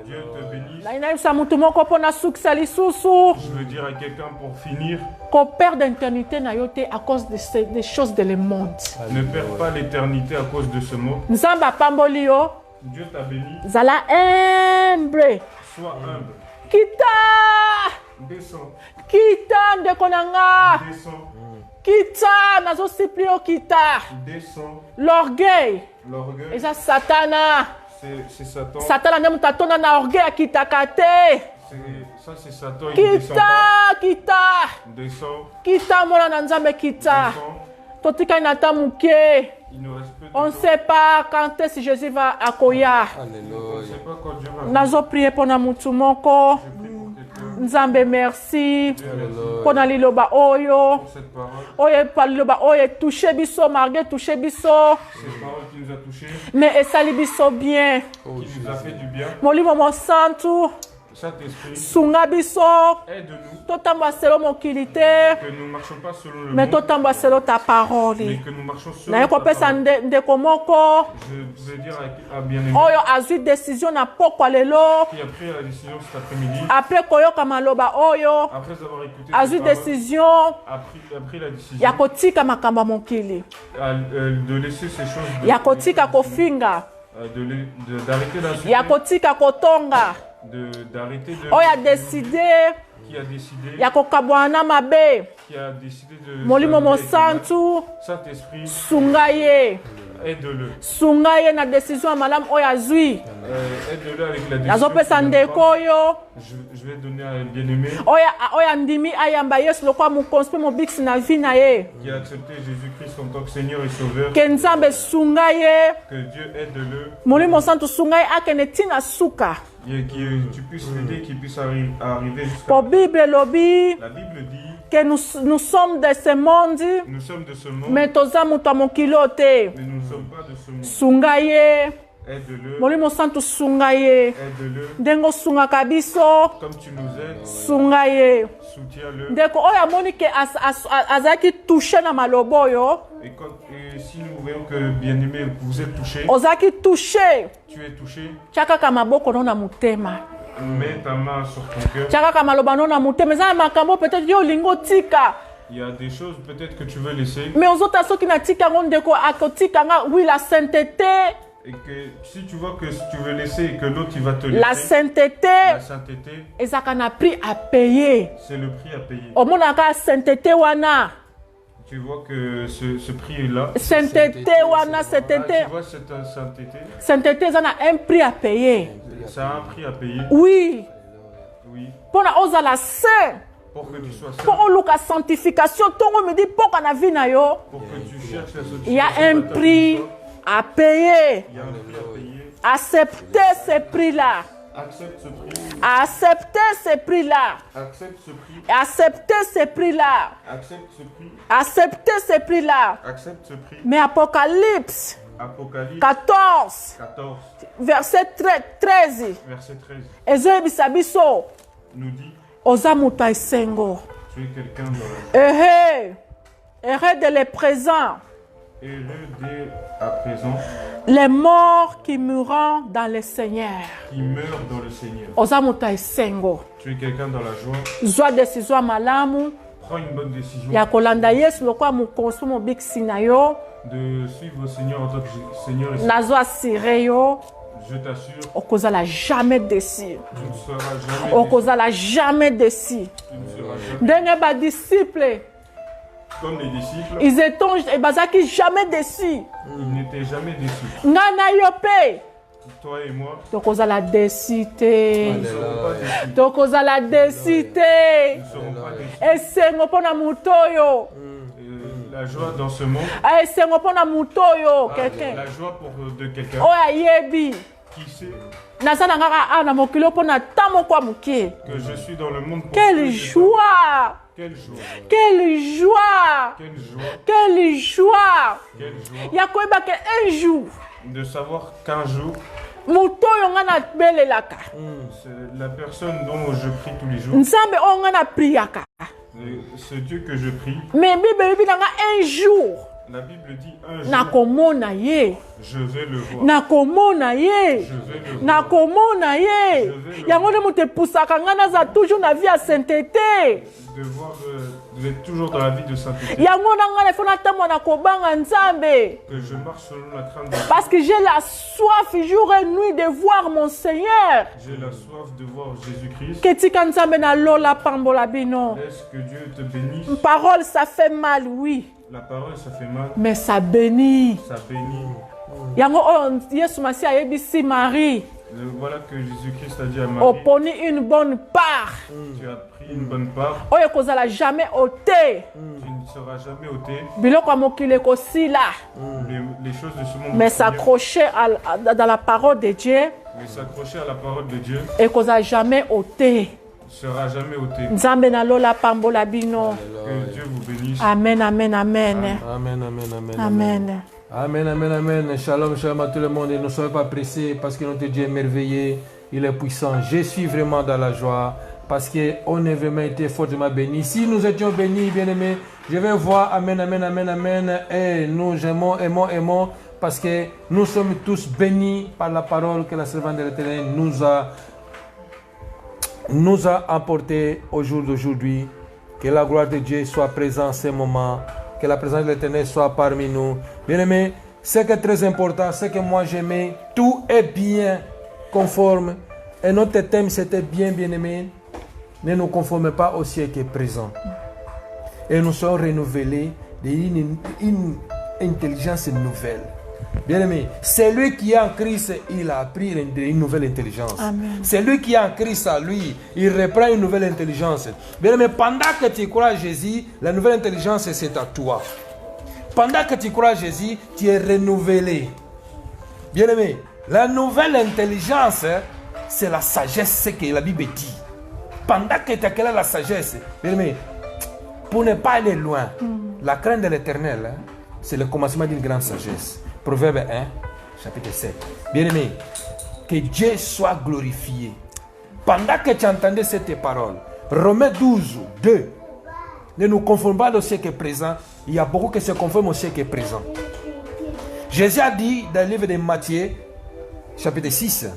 Dieu te bénisse. Nayinayebisa mutu moko mpona sukisa lisusu. Je veux dire à quelqu'un pour finir, Koperde éternité na yo te à cause des choses de le monde. ne perds pas l'éternité à cause de ce mot. Nzambe apamboli yo. Dieu t'a béni, Zala humble. sois humble. Kita. Descends, Kita ndeko na nga. descends, Kita nazosipli yo kita. descends. L'orgueil. L'orgueil, Eza satana. c'est Satan. Satana nde mutu atonda na orgueil akitaka te. Ça, c'est Satan, il ne descend Kita, pas. kita. Descends, Kita mwana na Nzambe kita. descends. Totikali na ta muke. Il nous reste peu de On ne temps. sait pas quand est-ce que Jésus va akoya. On ne Alléluia. sait pas quand Dieu va venir. Nazo prier pona mutu moko. Je prie pour quelqu'un. Nzambe merci. Dieu merci Pona liloba oyo. pour cette parole. Oyo pa liloba oyo touché biso marge touché biso. Cette parole qui nous a touchés, Mais esali biso bien. qui nous a fait du bien. Molimo mo santu. Saint-Esprit, Sunga biso. aide-nous Totambola selo mokili te. que nous ne marchons pas selon le Mais monde, totambola selo ta mais parole. que nous marchons selon Naye ta kopesa parole. ndeko moko. Je veux dire à bien-aimé Oyo azwi décision na pokwa lelo. qui a pris la décision cet après-midi, Après koyoka maloba oyo. après avoir écouté Azwi cette parole, décision a pris la décision ya kotika makambo ya mokili. de laisser ces choses, Ya kotika kofinga. d'arrêter d'insulter, Ya kotika kotonga. d'arrêter de... Oyo adeside Qui a décidé, ya kokabwana na mabe. qui a décidé de... Molimo s'allier avec le mal. mosantu Saint-Esprit, sunga ye. aide-le. Sunga ye na décision ya malamu oyo azwi. Aide-le avec la décision. Nazopesa ndeko oyo. Je vais donner à un bien-aimé Oyo andimi ayamba Yesu lokola mokonzi mpe mobikisi na vie na ye. qui a accepté Jésus-Christ en tant que Seigneur et Sauveur. Ke Nzambe sunga ye. Que Dieu aide-le. Molimo santu sunga ye akende ntina suka. Et que tu puisses l'aider, qu'il puisse arriver jusqu'à... Po Bible lobi La Bible dit, que nous sommes de ce monde, nous sommes de ce monde, mais toza moto ya mokili oyo te. mais nous ne sommes pas de ce monde. Sunga ye. Aide-le, Molimo santu sunga ye. aide-le, Ndenge osungaka biso. comme tu nous aides, Sunga ye. soutiens-le. Ndeko oyo amoni ke azalaki touché na maloba oyo. Et si nous voyons que, bien-aimé, vous êtes touché, Ozalaki touché. tu es touché, Tia kaka maboko no na motema. mets ta main sur ton cœur. Tia kaka maloba no na motema. Eza na makambo peut-être yo olingi otika. Il y a des choses peut-être que tu veux laisser. Mais ozota soki na tika yango ndeko akotika nga. Oui, la sainteté. Et que si tu vois que tu veux laisser et que l'autre il va te La laisser, sainteté. la sainteté, Ezaka na prix à payer. c'est le prix à payer. Omonaka sainteté wana. Tu vois que ce prix est là. Sainteté wana, Ah, sainteté. tu vois cette sainteté, Sainteté, ça a un prix à payer. ça a un prix à payer. Oui. Oui. Pour la ose à la saint. Pour que tu sois saint, Pour la sanctification, ton me dit pour qu'on a vu na yo. pour que tu cherches la sanctification. Il y a un dans ta prix vie, à payer. il y a un prix à payer. Acceptez ce prix-là. Accepte ce prix. Acceptez ce prix-là. Accepte ce prix. Acceptez ce prix-là. Accepte ce prix. Acceptez ce prix-là. Accepte ce prix. Mais Apocalypse Apocalypse 14, 14, verset 13. verset 13, Ezoyebisa biso nous dit, oza moto ya esengo. tu es quelqu'un dans la Heureux, heureux de les présents, heureux dès à présent, les morts qui mourront dans le Seigneur. qui meurt dans le Seigneur. Oza moto ya esengo. Tu es quelqu'un dans la joie. Zwa décision ya malamu Prends une bonne décision ya kolanda Yesu lokola mokonzi mobikisi na yo. de suivre le Seigneur en tant que Seigneur et Nazwa asire yo. je t'assure, Okozala jamais déçu. tu ne seras jamais déçu. Okozala jamais déçu. Tu ne seras jamais Ndenge ba disciple, comme les disciples, ils étaient bazaki jamais déçus. ils n'étaient jamais déçus. Nga na yo pe. Toi et moi, Tokozala déçu te. nous ne serons pas déçus. Tokozala déçu te. Nous ne serons pas déçus. Esengo mpona moto oyo. La joie dans ce monde, Esengo mpona moto oyo quelqu'un. la joie pour de quelqu'un Oyo ayebi. qui sait Naza na ngaka awa na mokili mpona ta moko ya moke. que je suis dans le monde pour Quelle peu de joie! temps. Quelle joie! Quelle joie! Quelle joie! Quelle joie! Quelle joie Ya koyeba ke un jour de savoir qu'un jour, moto oyo nga nabelelaka c'est la personne dont je prie tous les jours, nzambe oyo nga napriaka ce Dieu que je prie, me bible elobi na nga un jour la Bible dit un jour, nakomona ye je vais le voir. nakomona ye Je vais le voir. nakomona ye yango nde moto epusaka nga naza toujours na vie ya sainteté De voir, d'être toujours dans la vie de sainteté. yango na nga nefo natambola na kobanga nzambe Que je marche selon la crainte de Dieu. parce que j'ai la soif jour et nuit de voir mon Seigneur. J'ai la soif de voir Jésus-Christ. Ketika nzambe na lola pambola bino. Laisse que Dieu te bénisse. Parole ça fait mal oui, La parole, ça fait mal. mais ça bénit. Ça bénit. Yango oyo Yesu Masi ayebisi Marie, Voilà que Jésus-Christ a dit à Marie. oponi une bonne part. Tu as pris une bonne part. Oyo kozala jamais ôté. Tu ne seras jamais ôté. Biloko ya mokili ekosila. Les choses de ce monde. Mais vont finir. s'accrocher dans la parole de Dieu Mais s'accrocher à la parole de Dieu ekozala jamais ôté. ne sera jamais ôté. Nzambe na lola pambola bino. Que Dieu vous bénisse. Amen, amen, amen. Amen, amen, amen. Amen. Amen, amen, amen. Shalom, shalom à tout le monde. Et ne soyez pas pressés parce que notre Dieu est merveilleux. Il est puissant. Je suis vraiment dans la joie parce qu'on a vraiment été fortement bénis. Si nous étions bénis, bien-aimés, je vais voir Amen, amen, amen, amen. Et nous aimons, aimons, aimons parce que nous sommes tous bénis par la parole que la servante de l'Éternel nous a apporté au jour d'aujourd'hui. Que la gloire de Dieu soit présente en ce moment. Que la présence de l'Éternel soit parmi nous. Bien-aimés, ce qui est très important, ce que moi j'aimais, tout est bien conforme. Et notre thème, c'était bien, bien-aimé. Ne nous conformez pas au siècle présent. Et nous sommes renouvelés d'une intelligence nouvelle. Bien-aimé, c'est lui qui est en Christ, il a appris une nouvelle intelligence. C'est lui qui est en Christ à lui, il reprend une nouvelle intelligence. Bien-aimé, pendant que tu crois à Jésus, la nouvelle intelligence c'est à toi. Pendant que tu crois à Jésus, tu es renouvelé. Bien-aimé, la nouvelle intelligence, c'est la sagesse, ce que la Bible dit. Pendant que tu acquiers la sagesse, bien-aimé, pour ne pas aller loin, la crainte de l'Éternel, c'est le commencement d'une grande sagesse. Proverbe 1, chapitre 7. Bien-aimé, que Dieu soit glorifié. Pendant que tu entendais cette parole, Romains 12, 2, ne nous conformons pas au siècle présent. Il y a beaucoup qui se conforment au siècle présent. Jésus a dit dans le livre de Matthieu, chapitre 6,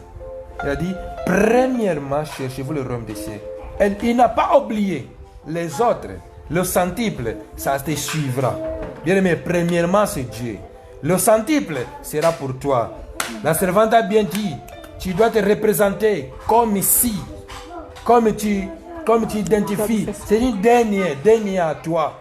il a dit, premièrement, cherchez-vous le royaume des cieux. Et il n'a pas oublié les autres, le centuple, ça te suivra. Bien-aimé, premièrement, c'est Dieu. Le centuple sera pour toi. La servante a bien dit, tu dois te représenter comme ici, comme tu identifies. C'est une dernière à toi.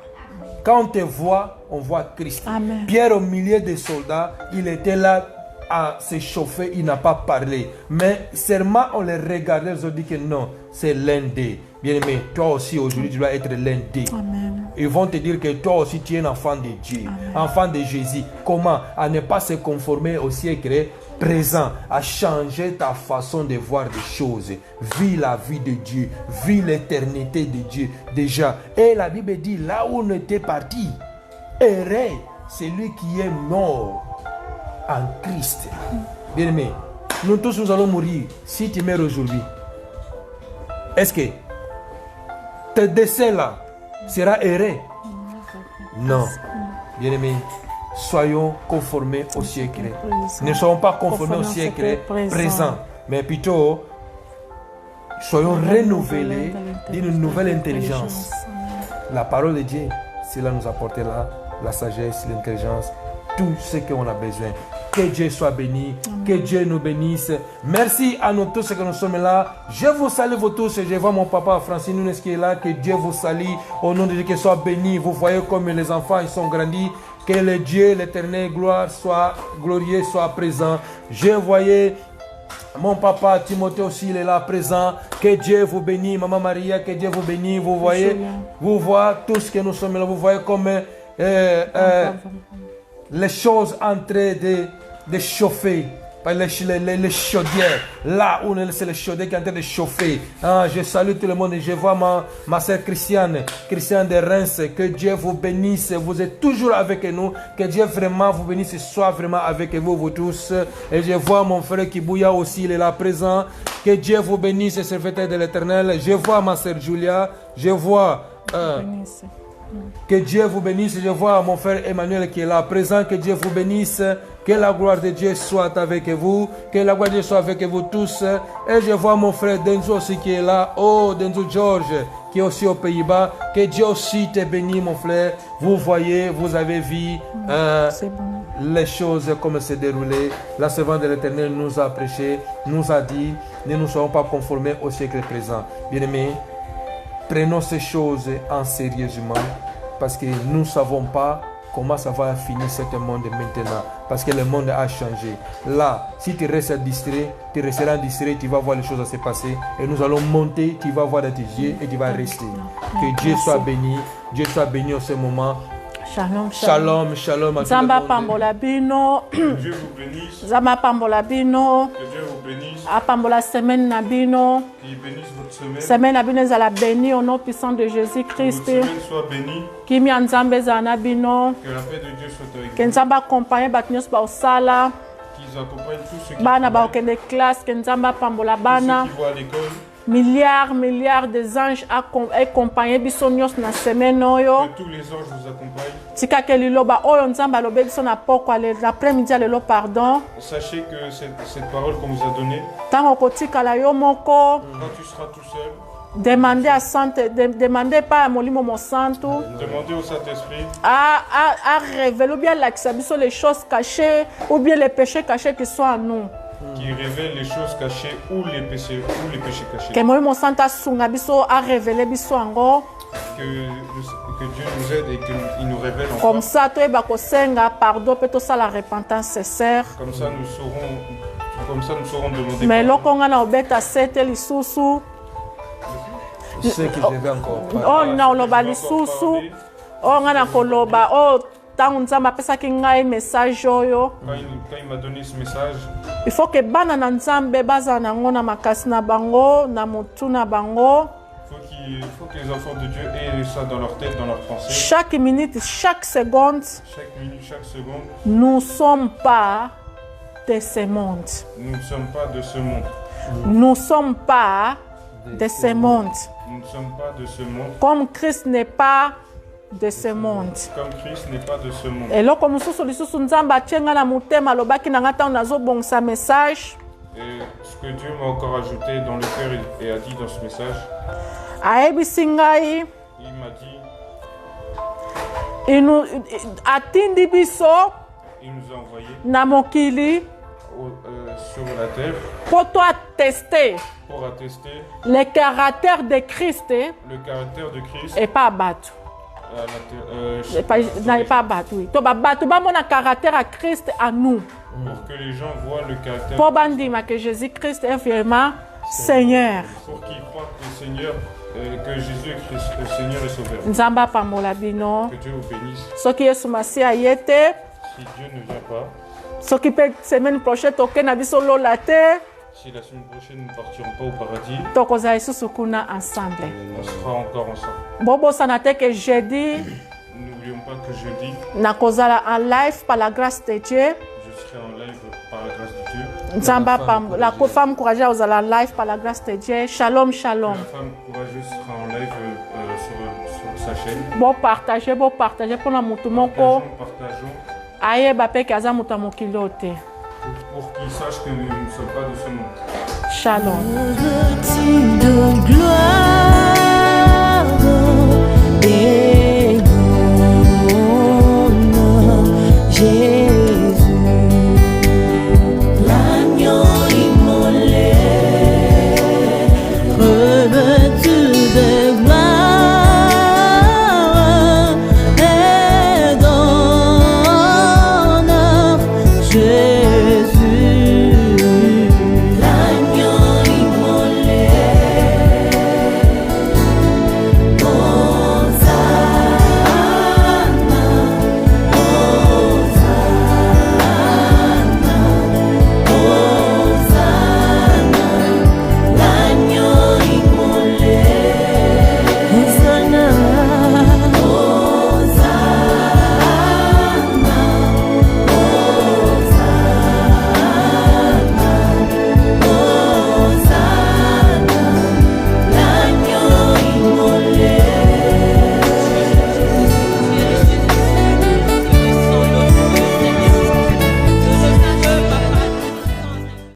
Quand on te voit, on voit Christ. Amen. Pierre au milieu des soldats, il était là à se chauffer, il n'a pas parlé. Mais seulement on les regardait, ils ont dit que non, c'est l'un d'eux. Bien-aimé, toi aussi aujourd'hui tu dois être l'un d'eux. Ils vont te dire que toi aussi tu es un enfant de Dieu, enfant de Jésus. Comment? À ne pas se conformer au siècle présent, à changer ta façon de voir des choses. Vis la vie de Dieu, vis l'éternité de Dieu déjà. Et la Bible dit, là où on était parti, heureux, c'est lui qui est mort en Christ. Bien-aimé, nous tous nous allons mourir si tu meurs aujourd'hui. Est-ce que tes décès là sera heureux? Non. Bien-aimé, soyons conformés au siècle. Ne soyons pas conformés au siècle présent, mais plutôt soyons renouvelés d'une nouvelle intelligence. La parole de Dieu, cela nous apporte la sagesse, l'intelligence, tout ce qu'on a besoin. Que Dieu soit béni, que Dieu nous bénisse. Merci à nous tous que nous sommes là. Je vous salue vous tous. Je vois mon papa Francine Nunes qui est là. Que Dieu vous salue. Au nom de Dieu, qu'il soit béni. Vous voyez comme les enfants ils sont grandis. Que le Dieu, l'éternel gloire soit glorieux, soit présent. Je voyais mon papa Timothée aussi, il est là présent. Que Dieu vous bénisse. Maman Maria, que Dieu vous bénisse. Vous voyez, vous voyez tous que nous sommes là. Vous voyez comme les choses en train de chauffer. Les chaudières, là où c'est le chaudière qui est en train de chauffer. Je salue tout le monde et je vois ma soeur Christiane de Reims. Que Dieu vous bénisse, vous êtes toujours avec nous. Que Dieu vraiment vous bénisse et soit vraiment avec vous tous. Et je vois mon frère Kibouya aussi, il est là présent. Que Dieu vous bénisse, serviteur de l'Éternel. Je vois ma soeur Julia, je vois... que Dieu vous bénisse. Je vois mon frère Emmanuel qui est là présent. Que Dieu vous bénisse. Que la gloire de Dieu soit avec vous. Que la gloire de Dieu soit avec vous tous. Et je vois mon frère Denzo aussi qui est là. Oh, Denzo George qui est aussi aux Pays-Bas. Que Dieu aussi te bénisse mon frère. Vous voyez, vous avez vu les choses comme se déroulaient. La servante de l'Éternel nous a prêché, nous a dit, ne nous soyons pas conformés au siècle présent. Bien-aimés, prenons ces choses en sérieusement parce que nous ne savons pas comment ça va finir ce monde maintenant. Parce que le monde a changé. Là, si tu restes distrait, tu resteras distrait, tu vas voir les choses se passer. Et nous allons monter, tu vas voir dans tes yeux et tu vas rester. Que Dieu soit béni. Dieu soit béni en ce moment. Shalom, shalom, shalom. Zamba pambola bino. Que Dieu vous bénisse. Zamba pambola bino. Que Dieu vous bénisse. Apambola semaine na bino. Qu'il bénisse votre semaine. Semaine na bino ezala béni au nom puissant de Jésus-Christ. Que votre semaine soit bénie. Kimi nzambe ezala na bino. Que la paix de Dieu soit avec Que vous. nzambe accompagne bato nyonso baosala. Qu'ils accompagnent tous ceux qui Bana baokende classe. Que nzambe apambola bana. tous ceux qui vont à l'école. Milliards des anges accompagnent biso nyonso na semaine oyo. Que tous les anges vous accompagnent. Tika ke liloba oyo nzambe alobi biso na pokwa l'après-midi lelo pardon. Sachez que cette parole qu'on vous a donnée, Tango kotikala yo moko. quand tu seras tout seul, Demandez pas à Molimo Monsanto demandez au Saint-Esprit à révéler ou bien les choses cachées ou bien les péchés cachés qui sont en nous. qui révèle les choses cachées ou les péchés cachés. Que Molimo Monsanto a sunga biso a révélé biso ango. Que que Dieu nous aide et qu'il nous révèle encore. Comme ça, toyeba kosenga pardon pe tosala repentance sincère. Comme ça, nous saurons demander Mais pardon. lokonga na obeta sete lisusu. Je sais que je vais encore parler. Oh na oloba Je vais encore lisusu. parler. Oh nga na koloba. Oh tangu nzambe apesaki ngai message oyo. Quand il m'a donné ce message, Il faut que bana na nzambe baza nango na makasi na bango, na mutu na bango. il faut que les enfants de Dieu aient ça dans leur tête, dans leur pensée. Chaque minute, chaque seconde, Chaque minute, chaque seconde, nous ne sommes pas de ce monde. nous ne sommes pas de ce monde. Nous ne sommes pas de ce monde. Nous ne sommes pas de ce monde. Comme Christ n'est pas de ce monde. Comme Christ n'est pas de ce monde. Et là, comme lisusu nzambe atienga na motema alobaki na nga ntango nazobongisa message. Et ce que Dieu m'a encore ajouté dans le cœur et a dit dans ce message, Ayebisi ngai il m'a dit, atindi biso il nous a envoyé na mokili sur la terre pour toi tester pour attester le caractère de Christ le caractère de Christ et pas battu. à la terre. Pas battu. Oui. To ba battu ba mona caractère à Christ à nous. Pour que les gens voient le caractère Pour bandima que Jésus-Christ est vraiment Seigneur. pour qu'ils croient que le Seigneur, que Jésus est Christ, le Seigneur est sauveur. Nzamba pambola bino. Que Dieu vous bénisse. Soki Yesu Masiya yete. Si Dieu ne vient pas, Soki pe semaine prochaine toke na biso lola te. si la semaine prochaine nous ne partirons pas au paradis, Tokoza lisusu kuna ensemble. on sera encore ensemble. Bobosana te que jeudi N'oublions pas que jeudi, nakozala en live par la grâce de Dieu. je serai en live par la grâce de Dieu. Nzamba pam la femme courageuse ozala en live par la grâce de Dieu. Shalom shalom. La femme courageuse sera en live sur sa chaîne. Bon partager pour la mutu moko. Partageons Ayeba pe ke aza mutu ya mokili oyo te. pour qu'ils sachent que nous ne sommes pas de ce monde. Shalom. Revêtu de gloire.